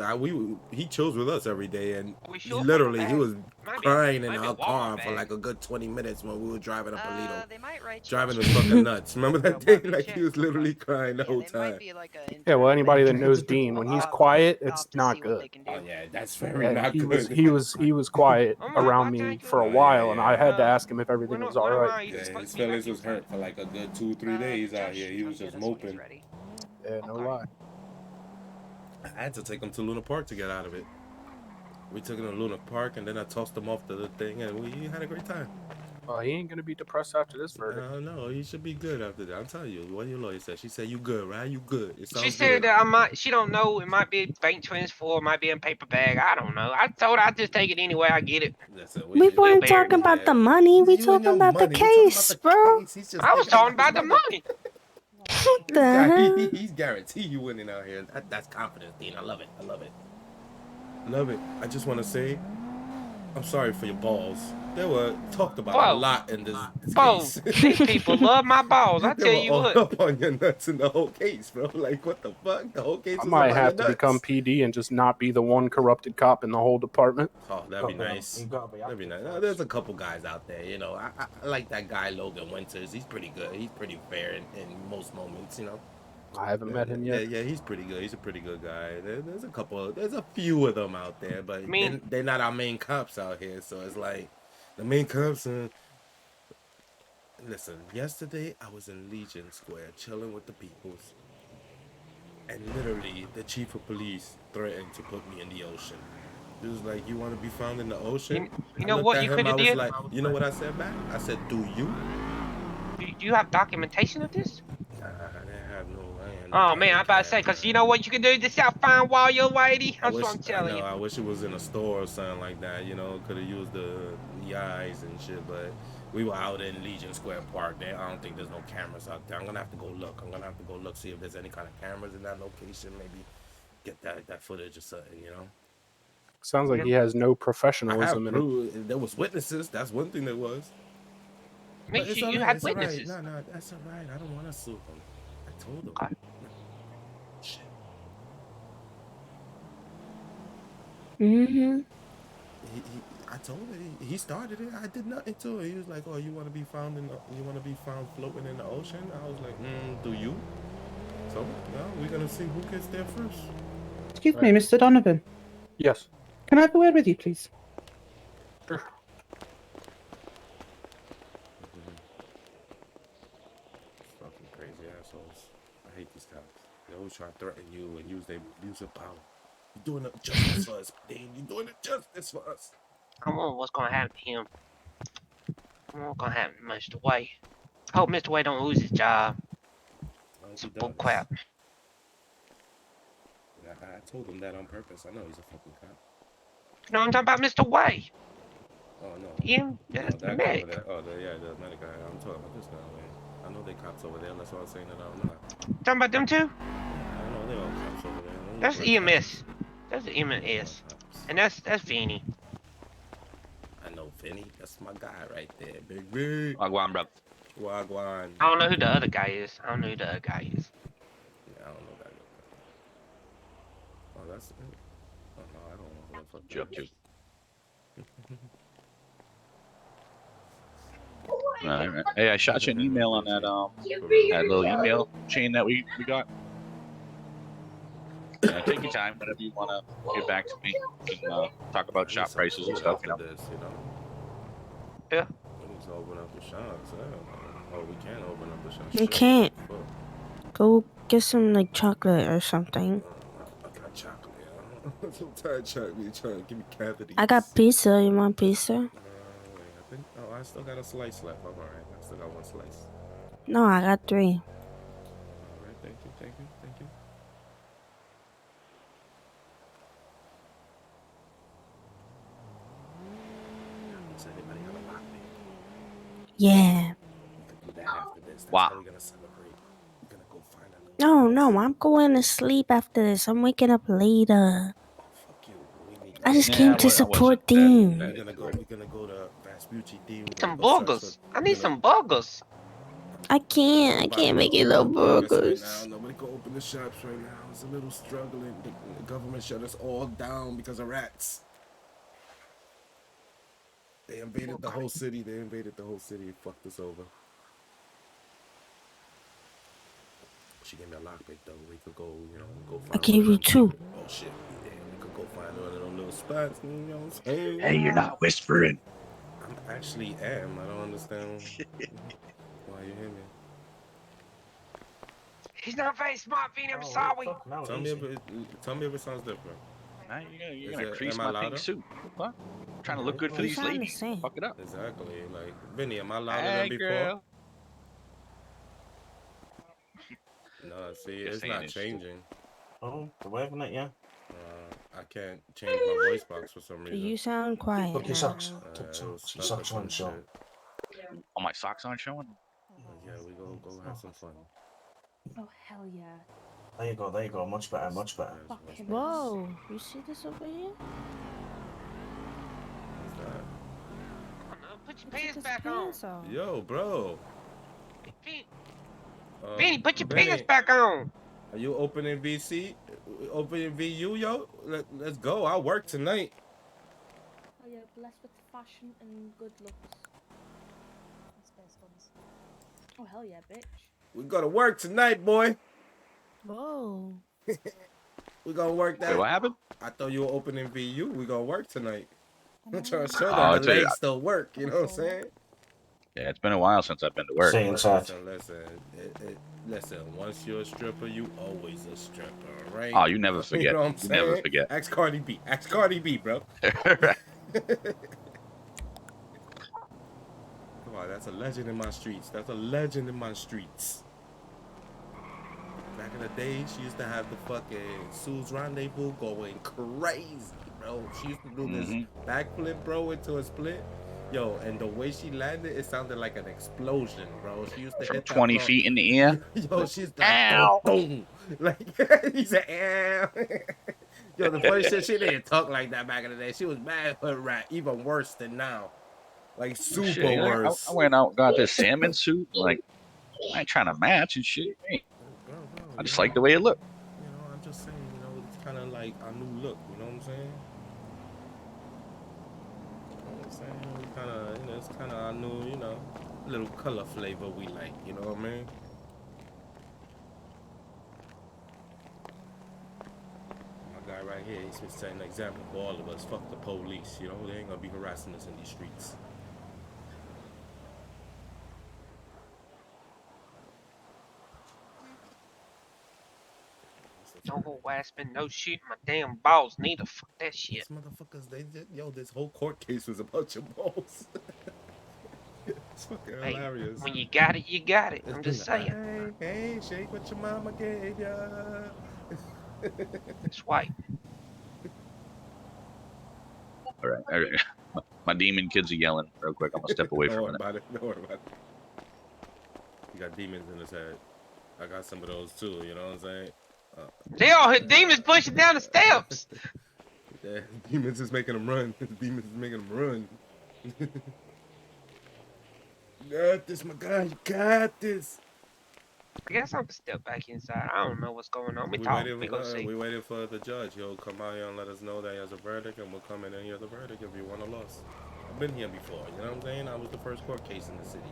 He chills with us every day, and We he sure literally paper he was bag. crying in Maybe a our car Walmart for bag. like a good 20 minutes when we were driving up Alito. They might write you Driving up us some fucking nuts. Remember that day? Like he was literally crying the whole time. yeah, well, anybody that knows Dean, when he's quiet, it's not good. Oh yeah, that's very And not he good. was quiet around me for a while, and I had to ask him if everything was all right. Yeah, his feelings was hurt for like a good 2-3 days out here. He was just moping. Yeah, no lie. I had to take him to Luna Park to get out of it. We took him to Luna Park, and then I tossed him off to the thing, and we had a great time. Well, he ain't gonna be depressed after this verdict. No, he should be good after that. I'm telling you, what your lawyer said. She said you good, right? You good. It sounds She said good. that she don't know. It might be bank transfer, it might be in paper bag. I don't know. I told her I just take it anyway. I get it. We weren't talking about the money. We talking about the case, bro. I was talking about the money. What the hell? He's guaranteed you winning out here. That's confidence, Dean. I love it. I love it. Love it. I just want to say, I'm sorry for your balls. They were talked about a lot in this case. These people love my balls. I They tell were you all what. up on your nuts in the whole case, bro. Like, what the fuck? The whole case I was might about have your to become nuts. PD and just not be the one corrupted cop in the whole department. Oh, that'd be nice. That'd be nice. No, there's a couple guys out there, I like that guy Logan Winters. He's pretty good. He's pretty fair in most moments, I haven't met him yet. Yeah, he's pretty good. He's a pretty good guy. There's a few of them out there, but they're not our main cops out here. So it's like the main cops. Listen, yesterday I was in Legion Square chilling with the peoples, and literally the chief of police threatened to put me in the ocean. He was like, "You want to be found in the ocean?" You know what you could have did? Like, you know what I said back? I said, "Do you?" Do you have documentation of this? Nah, I didn't have no. Oh man, I'm about to say, cause you know what you can do? This out fine while you're lady. That's what I'm telling you. I wish it was in a store or something like that. Could have used the eyes and shit. But we were out in Legion Square Park. There, I don't think there's no cameras out there. I'm gonna have to go look. See if there's any kind of cameras in that location. Maybe get that footage or something. Sounds like he has no professionalism in it. There was witnesses. That's one thing there was. But it's you all right, had it's all right. witnesses. No, that's all right. I don't want to sue him. I told him. Okay. Shit. I told him. He started it. I did nothing to it. He was like, "Oh, you want to be found floating in the ocean?" I was like, "Do you?" So, we're gonna see who gets there first. Excuse me, Mr. Donovan. Yes. Can I have a word with you, please? Sure. Fucking crazy assholes. I hate these cops. They always try to threaten you and use their abuse of power. You're doing it justice for us, Dean. You're doing it justice for us. I wonder what's gonna happen to him. I wonder what's gonna happen to Mr. Way. I hope Mr. Way don't lose his job. It's bull crap. I told him that on purpose. I know he's a fucking cop. You know what I'm talking about, Mr. Way? Oh no. Him? No, That's the that medic. guy over there. Oh, the medic guy. I'm talking about this guy, man. I know they cops over there. That's why I was saying that I don't know. Talking about them two? I know they all cops over there. They That's look like EMS. cops. That's the They look like EMS. cops. And that's Vinny. I know Vinny. That's my guy right there. Big big. Wagwan, bro. Wagwan. I don't know who the other guy is. I don't know who the other guy is. Yeah, I don't know that. Oh, that's it. Oh, no, I don't know who the fuck Joke, that joke. is. Hey, I shot you an email on that that little email chain that we got. Take your time, whenever you want to get back to me. We can talk about I need shop some prices and food stuff. after this, you know. Yeah. We need to open up the shops. Oh, we can open up the shops. You Shit. can't. Fuck. Go get some like chocolate or something. I got chocolate. I'm so tired of chocolate. You trying to give me cavities. I got pizza. You want pizza? Wait, I think. Oh, I still got a slice left. I'm alright. I still got one slice. No, I got 3. Alright, thank you. Does anybody have a lockpick? Yeah. We can do that after this. That's Wow. how we're gonna celebrate. We're gonna go find a little. No, I'm going to sleep after this. I'm waking up later. Fuck you. We need I just that. came to support Dean. We're gonna go to Vespucci D. We're gonna Some go search burgers. for. I need some burgers. I can't make it no burgers. Right now. Nobody can open the shops right now. It's a little struggling. The government shut us all down because of rats. They invaded the whole city. It fucked us over. She gave me a lockpick though. We could go, go find. I gave you 2. Oh shit! Yeah, we could go find one of those little spots. You know what I'm saying? Hey, you're not whispering. I actually am. I don't understand why you hear me. He's not very smart, Vinny. I'm sorry. Tell me if it sounds different. Nah, you're Is gonna it- crease am I my louder? pink suit. What? I'm trying to look good for You these sound the ladies. same. Fuck it up. Exactly. Like Vinny, am I louder Hey, than before? girl. No, see, Just it's saying not it's- changing. Oh, they're working it, yeah. I can't change my voice box for some reason. You sound quiet Put your socks. now. It was Your stuck or socks some on, show. shit. Oh, my socks aren't showing. Yeah, we go have some fun. Oh, hell yeah. There you go. Much better. Fucking Whoa, you see this over here? What's that? Put your pants His back on. pants off. Yo, bro. Vinny, put your Vinny, pants back on. Are you opening VC? Opening VU, yo? Let's go. I work tonight. Oh, yeah, blessed with fashion and good looks. And space funds. Oh, hell yeah, bitch. We go to work tonight, boy. Whoa. We gonna work that. Wait, what happened? I thought you were opening VU. We gonna work tonight. I'm trying to show Oh, that I the tell you, legs still work. You know what I'm saying? Yeah, it's been a while since I've been to work. Stay inside. Listen. Once you're a stripper, you always a stripper, right? Oh, you never forget. You know what I'm You saying? never forget. Ask Cardi B, bro. Come on, that's a legend in my streets. Back in the day, she used to have the fucking Sue's Rendezvous going crazy, bro. She used to do this backflip, bro, into a split. Yo, and the way she landed, it sounded like an explosion, bro. She used to From hit that 20 floor. feet in the air. Yo, she's like, Ow. boom. Like, he said, ow. Yo, the funny shit, she didn't talk like that back in the day. She was mad hood rat, even worse than now. Like, super Shit, worse. I went out and got this salmon suit. Like, I ain't trying to match and shit. Hey, Bro, I just like the way it looked. You know, I'm just saying, it's kind of like our new look. You know what I'm saying? We kind of, it's kind of our new, little color flavor we like. You know what I mean? My guy right here, he's been setting an example for all of us. Fuck the police. You know, they ain't gonna be harassing us in these streets. No harassment, no shit. My damn balls neither. Fuck that shit. These motherfuckers, this whole court case was about your balls. It's fucking Hey, hilarious. when you got it, you got it. I'm just saying. Hey, shake what your mama gave ya. That's white. All right. My demon kids are yelling real quick. I'm gonna step away for a minute. Don't worry about it. He got demons in his head. I got some of those too. You know what I'm saying? They all hit demons pushing down the steps. Yeah, demons is making him run. Demons is making him run. You got this, my guy. You got this. I guess I'm gonna step back inside. I don't know what's going on. We gonna see. We waiting for the judge. He'll come out here and let us know that he has a verdict, and we'll come in and hear the verdict if you won or lost. I've been here before. You know what I'm saying? I was the first court case in the city.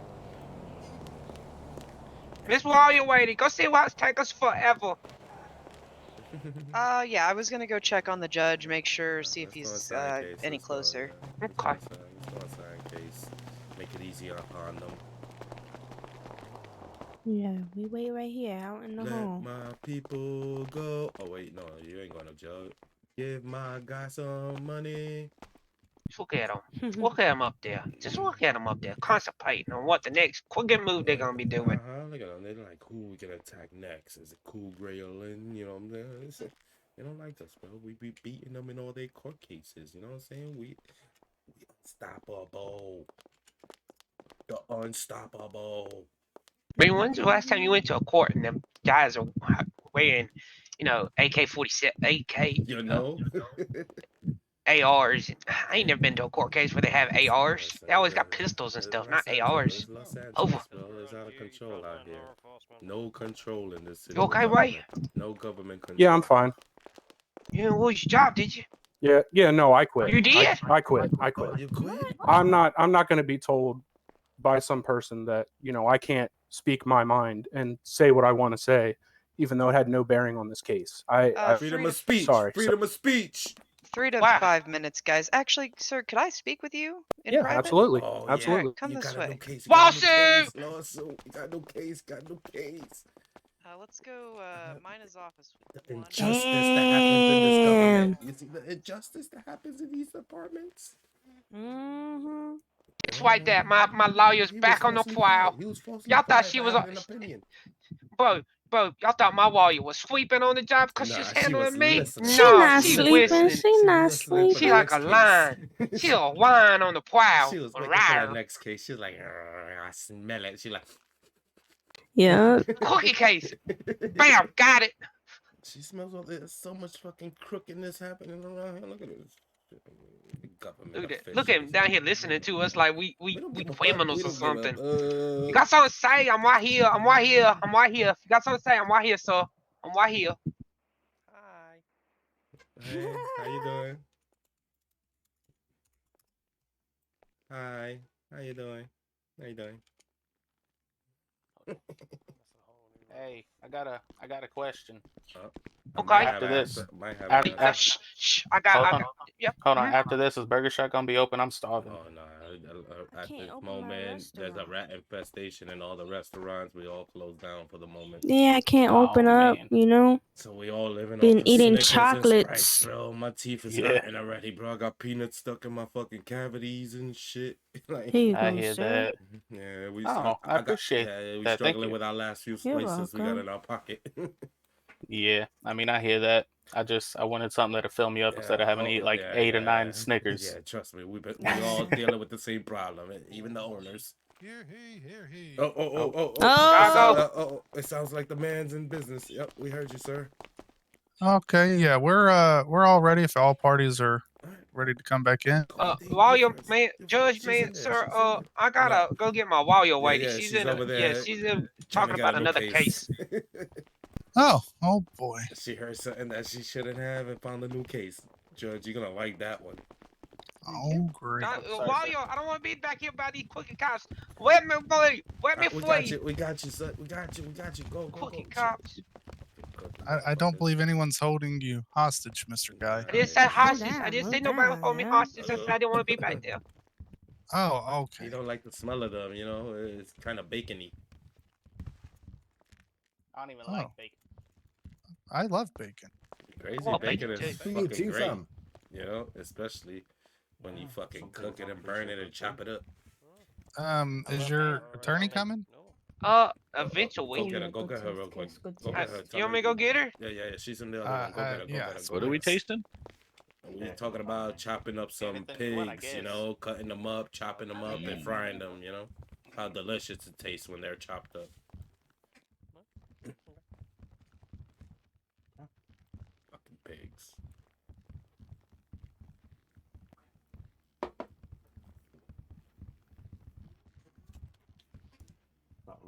Miss, while you're waiting, go see what's taking us forever. Yeah, I was gonna go check on the judge, make sure, see if he's any closer. Okay. Let's go inside case. Make it easier on them. Yeah, we wait right here out in the hall. Let my people go. Oh wait, no, you ain't going to jail. Give my guy some money. Just look at him. Look at him up there. Just look at him up there, contemplating on what the next quick move they're gonna be doing. Look at them. They're like, who we gonna attack next? Is it Cool Gray or Lynn? You know what I'm saying? They don't like us, bro. We be beating them in all their court cases. You know what I'm saying? We unstoppable. The unstoppable. I mean, when's the last time you went to a court and them guys are wearing, AK-47, You know? ARs? I ain't never been to a court case where they have ARs. They always got pistols and stuff, not ARs. Los Angeles, Over. bro. It's out of control out here. No control in this city. You okay, Ray? No government control. Yeah, I'm fine. You didn't lose your job, did you? Yeah, no, I quit. You did? I quit. Oh, you quit? I'm not going to be told by some person that, I can't speak my mind and say what I want to say, even though it had no bearing on this case. Freedom of speech. Sorry. Freedom of speech. 3 to 5 minutes, guys. Actually, sir, could I speak with you in private? Absolutely. Oh, absolutely. Yeah. Come this way. Lawsuit! Lawsuit. You got no case. Got no case. Let's go. Mine is office. The injustice that happens in this government. You see the injustice that happens in these departments? Mm-hmm. It's right there. My lawyer's back on the file. Y'all thought she was an opinion. Bro, y'all thought my lawyer was sleeping on the job because Nah, she's she handling was me? listening. She No, not she's sleeping. listening. She not sleeping. She like a lion. She a lion on the prowl. She was waiting for that next case. She was like, I smell it. She like, Yeah. cookie case. Bam, got it. She smells all this. So much fucking crookedness happening around here. Look at this. Look at him down here listening to us like we criminals or something. You You got something to say? I'm right here. I'm right here. I'm right here. If you got something to say, I'm right here, sir. I'm right here. Hey, how you doing? Hi, how you doing? How you doing? Hey, I got a question. Okay. After this, I got. Yep. Hold on. After this, is Burger Shack gonna be open? I'm starving. Oh no! At this moment, there's a rat infestation in all the restaurants. We all closed down for the moment. Yeah, I can't open up, So we all living Been off of eating Snickers chocolates. And Sprites, bro. My teeth is hurting already, bro. I got peanuts stuck in my fucking cavities and shit. Like, Here you I go, hear sir. that. yeah, we. Oh, I appreciate we that. Thank struggling you. with our last few You're slices we got welcome. in our pocket. Yeah, I mean, I hear that. I wanted something that'll fill me up instead of having to eat like 8 or 9 Snickers. Yeah, trust me, we all dealing with the same problem, even the owners. Here he. Oh! It sounds like the man's in business. Yep, we heard you, sir. Okay, yeah, we're all ready if all parties are ready to come back in. Lawyer man, judge man, sir. I gotta go get my lawyer lady. Yeah, she's she's in. over there She's in trying to talking get about a new another case. Oh boy. She heard something that she shouldn't have and found a new case. Judge, you're gonna like that one. Oh, great. Lawyer, I don't want to be back here by these cookie cops. Let me flee. Let me flee. We got you, son. We got you. Go. Cookie cops. I don't believe anyone's holding you hostage, Mr. Guy. I didn't say hostage. I didn't say nobody was holding me hostage. I said I didn't want to be back there. Oh, okay. You don't like the smell of them, It's kind of bacony. I don't even like bacon. I love bacon. Crazy Oh, bacon bacon is too. fucking great. Especially when you fucking cook it and burn it and chop it up. Is your attorney coming? Eventually. Go get her real quick. Go get her. You want me to go get her? Yeah. She's in the other room. Go get her. What are we tasting? We're talking about chopping up some pigs, cutting them up, chopping them up, and frying them, How delicious it tastes when they're chopped up.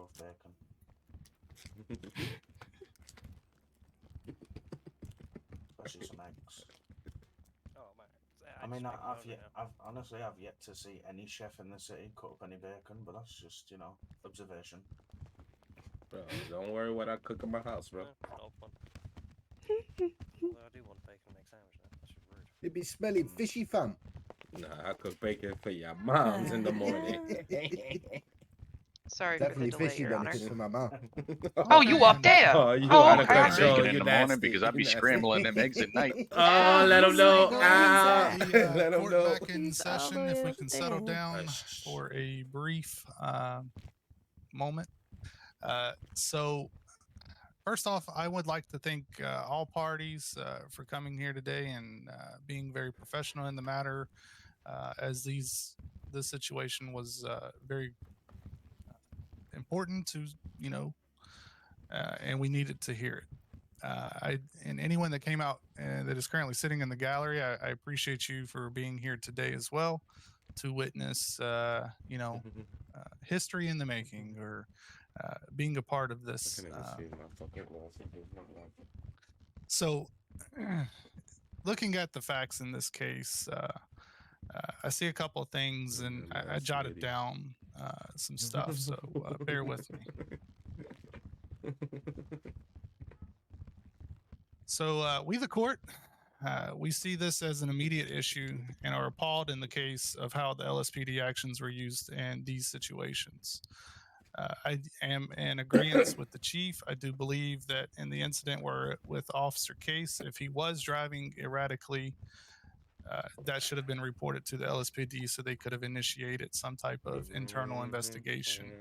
love bacon. Especially some eggs. Oh man, I mean, I've honestly yet to see any chef in the city cut up any bacon, but that's just, you know, observation. Bro, don't worry what I cook in my house, bro. Not fun. Although I do want a bacon and egg sandwich now. That's rude. It'd be smelling fishy, fam. Nah, I cook bacon for your moms in the morning. Sorry Definitely for the delay, fishy Your when Honor. it comes from my mouth. Oh, you up there? Oh, you Oh, out of okay. I control. Bacon in You the morning nasty. because I'd be You nasty. scrambling them eggs at night. Oh, let them know. Ah, The let them court know. back in session. If we can settle down for a brief moment. So, first off, I would like to thank all parties for coming here today and being very professional in the matter, as this situation was very important to, you know, and we needed to hear it. And anyone that came out that is currently sitting in the gallery, I appreciate you for being here today as well to witness, you know, history in the making, or being a part of this. So, looking at the facts in this case, I see a couple of things, and I jotted down some stuff. So bear with me. So we, the court, we see this as an immediate issue and are appalled in the case of how the LSPD actions were used in these situations. I am in agreement with the chief. I do believe that in the incident with Officer Case, if he was driving erratically, that should have been reported to the LSPD so they could have initiated some type of internal investigation.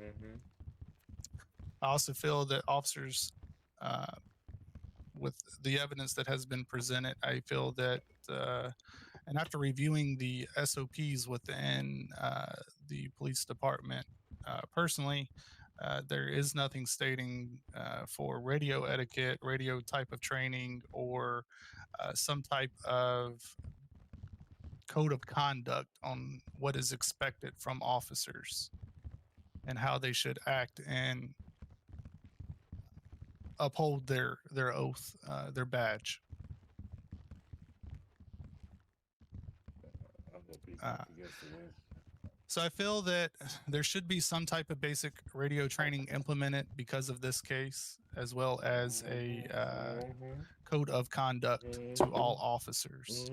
I also feel that officers, with the evidence that has been presented, I feel that, and after reviewing the SOPs within the police department, personally, there is nothing stating for radio etiquette, radio type of training, or some type of code of conduct on what is expected from officers and how they should act and uphold their oath, their badge. So I feel that there should be some type of basic radio training implemented because of this case, as well as a code of conduct to all officers,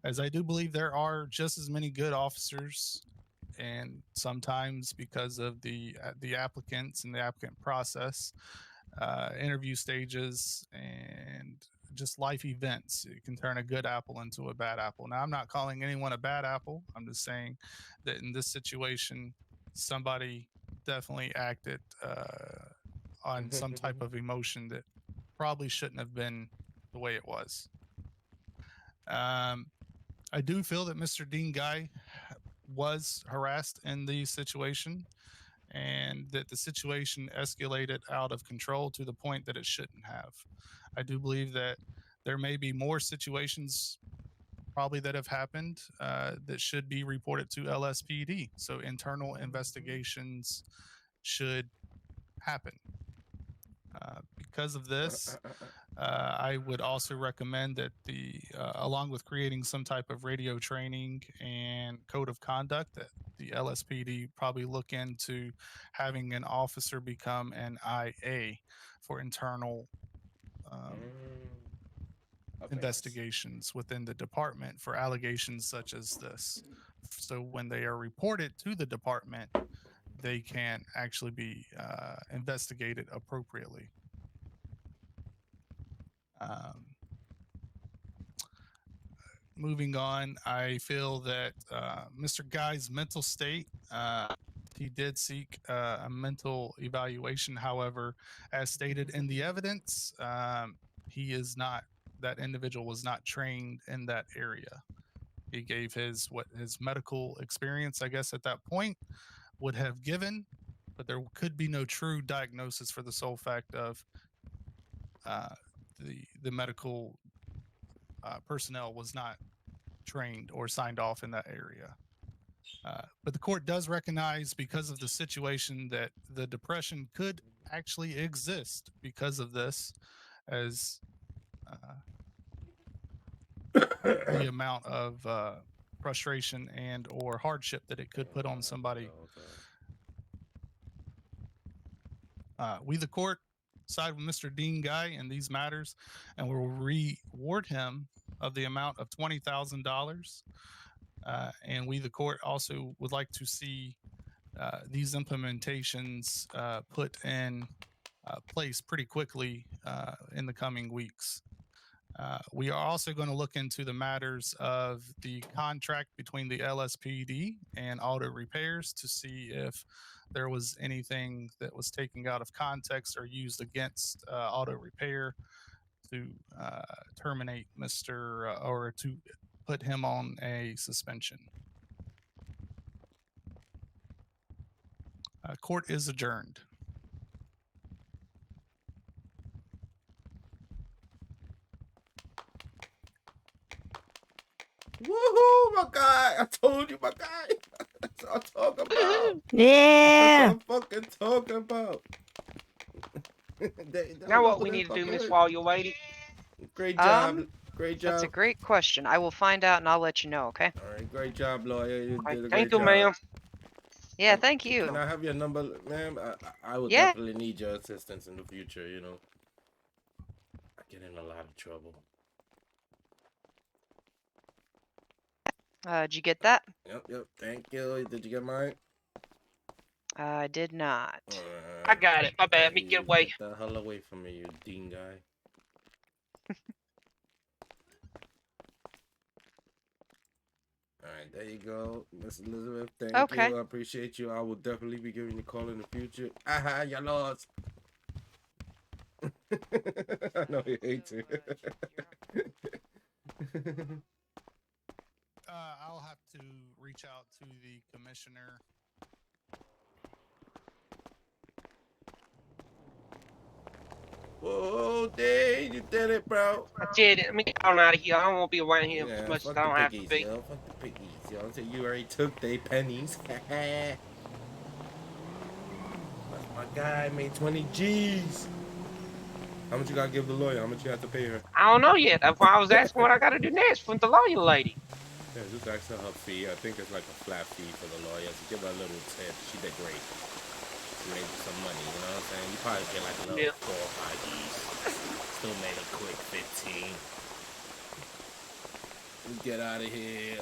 as I do believe there are just as many good officers, and sometimes because of the applicants and the applicant process, interview stages, and just life events, it can turn a good apple into a bad apple. Now, I'm not calling anyone a bad apple. I'm just saying that in this situation, somebody definitely acted on some type of emotion that probably shouldn't have been the way it was. I do feel that Mr. Dean Guy was harassed in the situation, and that the situation escalated out of control to the point that it shouldn't have. I do believe that there may be more situations probably that have happened that should be reported to LSPD. So internal investigations should happen. Because of this, I would also recommend that along with creating some type of radio training and code of conduct, that the LSPD probably look into having an officer become an IA for internal investigations within the department for allegations such as this. So when they are reported to the department, they can actually be investigated appropriately. Moving on, I feel that Mr. Guy's mental state, he did seek a mental evaluation. However, as stated in the evidence, he is not, that individual was not trained in that area. He gave his medical experience, I guess, at that point would have given, but there could be no true diagnosis for the sole fact of the medical personnel was not trained or signed off in that area. But the court does recognize, because of the situation, that the depression could actually exist because of this, as the amount of frustration and or hardship that it could put on somebody. We, the court, side with Mr. Dean Guy in these matters, and will reward him of the amount of $20,000. And we, the court, also would like to see these implementations put in place pretty quickly in the coming weeks. We are also going to look into the matters of the contract between the LSPD and auto repairs to see if there was anything that was taken out of context or used against auto repair to terminate Mr. Or to put him on a suspension. Court is adjourned. Woohoo, my guy! I told you, my guy. That's what I'm talking about. Yeah. That's what I'm fucking talking about. Now what we need to do, Miss Wall, your lady? Great job. Great That's a job. great question. I will find out and I'll let you know, okay? All right, great job, lawyer. You did a great Thank you, job. ma'am. Yeah, thank you. Can I have your number, ma'am? I would Yeah. definitely need your assistance in the future, you know. I get in a lot of trouble. Did you get that? Yep. Thank you. Did you get mine? I did not. I got it. My bad. Me get away. Get the hell away from me, you Dean Guy. All right, there you go, Miss Elizabeth. Thank you. I appreciate you. I will definitely be giving you a call in the future. Aha, you lost. I know you hate it. I'll have to reach out to the commissioner. Whoa, Dave, you did it, bro. I did it. Let me get on out of here. I don't want to be around here as much as fuck I don't the have to piggies, be. yo. Fuck the piggies, yo. So you already took their pennies. That's my guy. Made 20 G's. How much you gotta give the lawyer? How much you have to pay her? I don't know yet. That's why I was asking what I got to do next from the lawyer lady. Yeah, just ask her fee. I think it's like a flat fee for the lawyer. So give her a little tip. She did great. She made you some money, you know what I'm saying? You probably get like a little 4 or 5 G's. Still made a quick 15. Let's get out of here.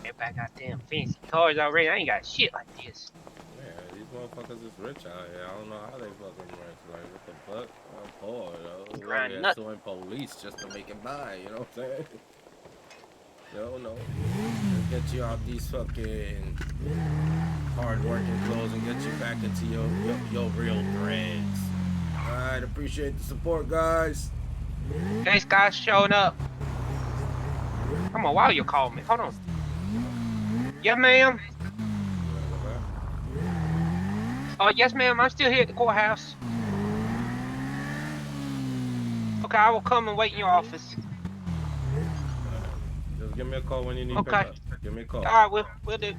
Everybody got damn fancy cars already. I ain't got shit like this. Yeah, these motherfuckers is rich out here. I don't know how they fucking rich. Like, what the fuck? I'm poor, though. Grind We're suing police just to make it by, you know what I'm saying? No. Let's get you out these fucking hard-working clothes and get you back into your real dreads. Alright, appreciate the support, guys. Thanks, guys, showing up. Come on, while you call me. Hold on. Yeah, ma'am. Yes, ma'am. I'm still here at the courthouse. Okay, I will come and wait in your office. Just give me a call when you need Okay. pickup. Give me a call. All right, we'll do.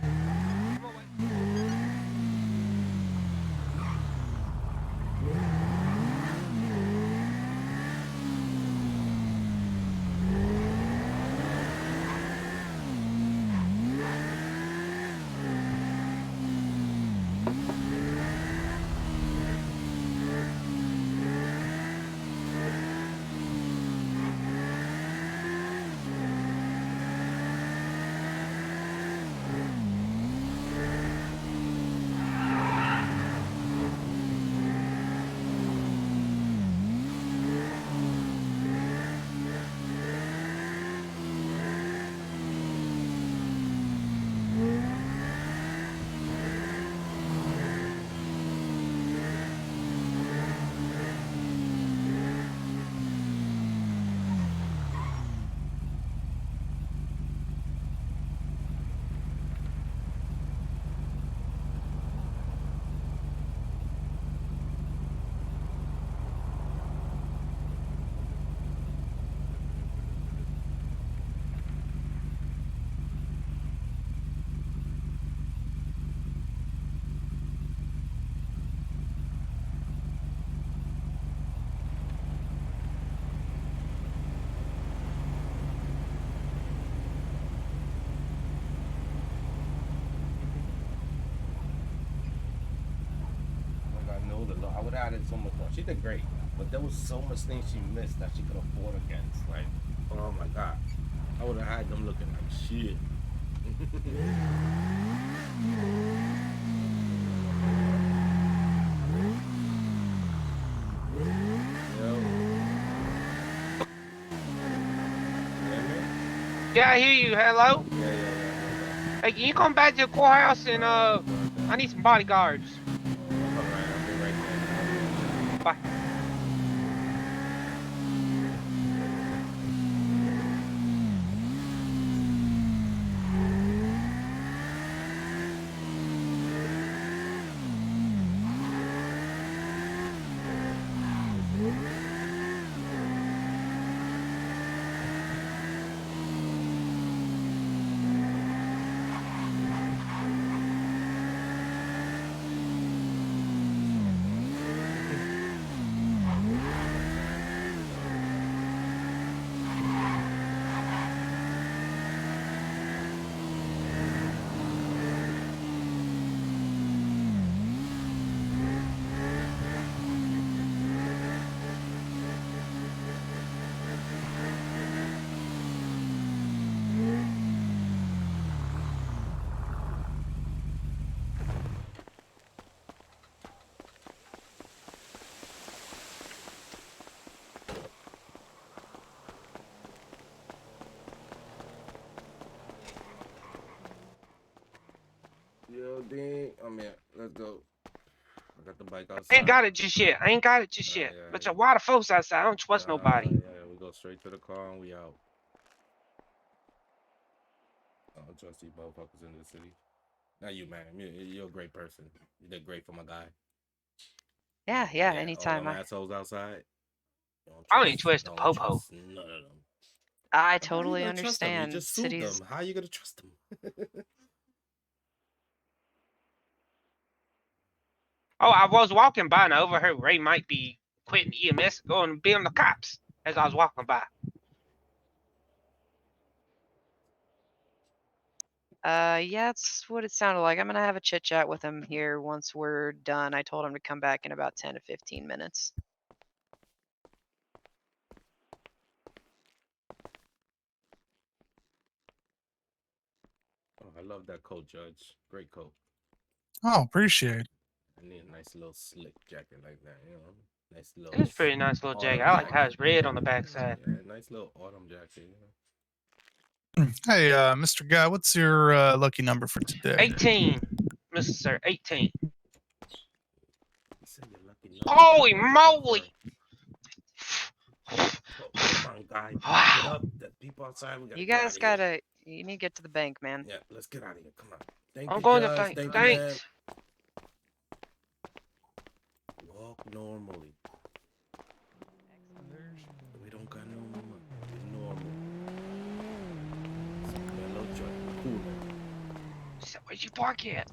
she did great. But there was so much things she missed that she could afford against. Like, oh my god, I would have had them looking like shit. Yeah, I hear you. Hello? Hey, can you come back to the courthouse and I need some bodyguards. Bye. Yo, Dean. I mean, let's go. I got the bike I outside. ain't got it just yet. But a lot of folks outside. I don't trust nobody. Yeah, we go straight to the car and we out. I don't trust you motherfuckers in the city. Not you, man. You're a great person. You did great for my guy. Yeah, anytime. All them assholes outside. I don't even trust the popo. None of them. I How you totally gonna trust them? You understand. just sued Cities. them. How you gonna trust them? Oh, I was walking by and I overheard Ray might be quitting EMS, going to be on the cops as I was walking by. Yeah, that's what it sounded like. I'm gonna have a chit chat with him here once we're done. I told him to come back in about 10 to 15 minutes. Oh, I love that coat, Judge. Great coat. Oh, appreciate it. I need a nice little slick jacket like that, you know. Nice little. It's a pretty nice little jacket. I like how it's red on the backside. Yeah, nice little autumn jacket, you know. Hey, Mr. Guy, what's your lucky number for today? 18, Mr. Sir, 18. Holy moly! Come on, guy. Wow. Get up. The people outside. We gotta You get guys out of gotta. You need to get to the bank, man. here. Yeah, let's get out of here. Come on. Thank I'm you, going to Judge. bank. Thank you, Thanks. man. Walk normally. We don't got no more. We're normal. Mellow joint. Cool. So where'd you park at?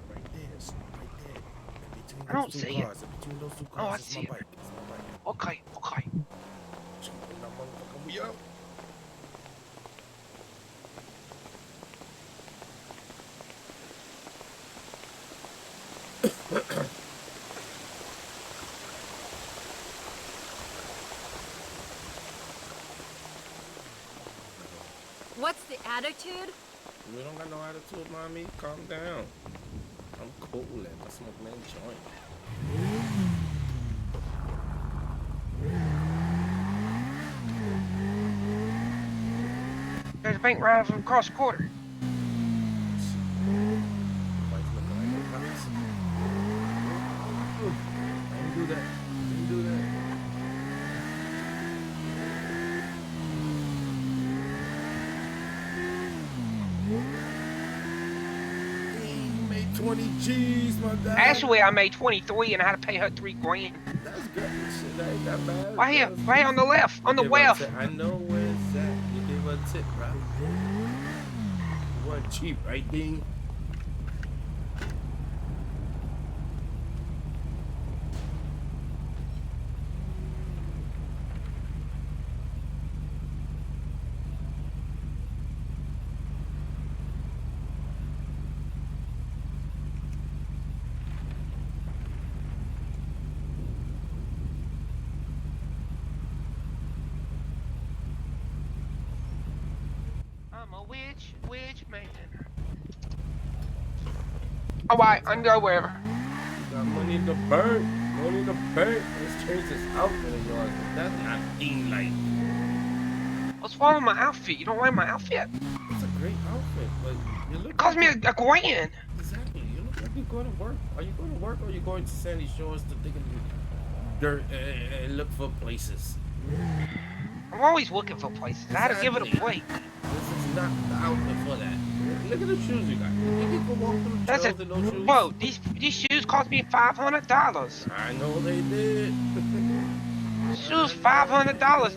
Right there. It's right there. In between I don't those two see it. cars. In between those two Oh, cars. I It's see my it. bike. It's my bike. Okay. Jump in that motherfucker. We out. What's the attitude? We don't got no attitude, mommy. Calm down. I'm cool. I smoke man joint. There's a bank right from across the quarter. Don't do that. Don't do that. You made 20 G's, my guy. Actually, I made 23 and I had to pay her $3,000. That's good. Shit, that ain't that bad. Right here, right on the left, on the You give her a left. tip. I know where it's at. You give her a tip, bro. You weren't cheap, right, Ding? a witch man. Alright, underwear. Got money to burn. Money to burn. Let's change this outfit of yours. That's not being like. What's wrong with my outfit? You don't like my outfit? It's a great outfit, but you look. It cost me a grand. Exactly. You look like you're going to work. Are you going to work or are you going to Sandy Shores to dig in dirt and look for places? I'm always looking for places. I had to give it a break. This is not the outfit for that. Look at the shoes you got. You can go walk through the That's trails in those shoes. Bro, these shoes cost me $500. I know they did. Shoes $500.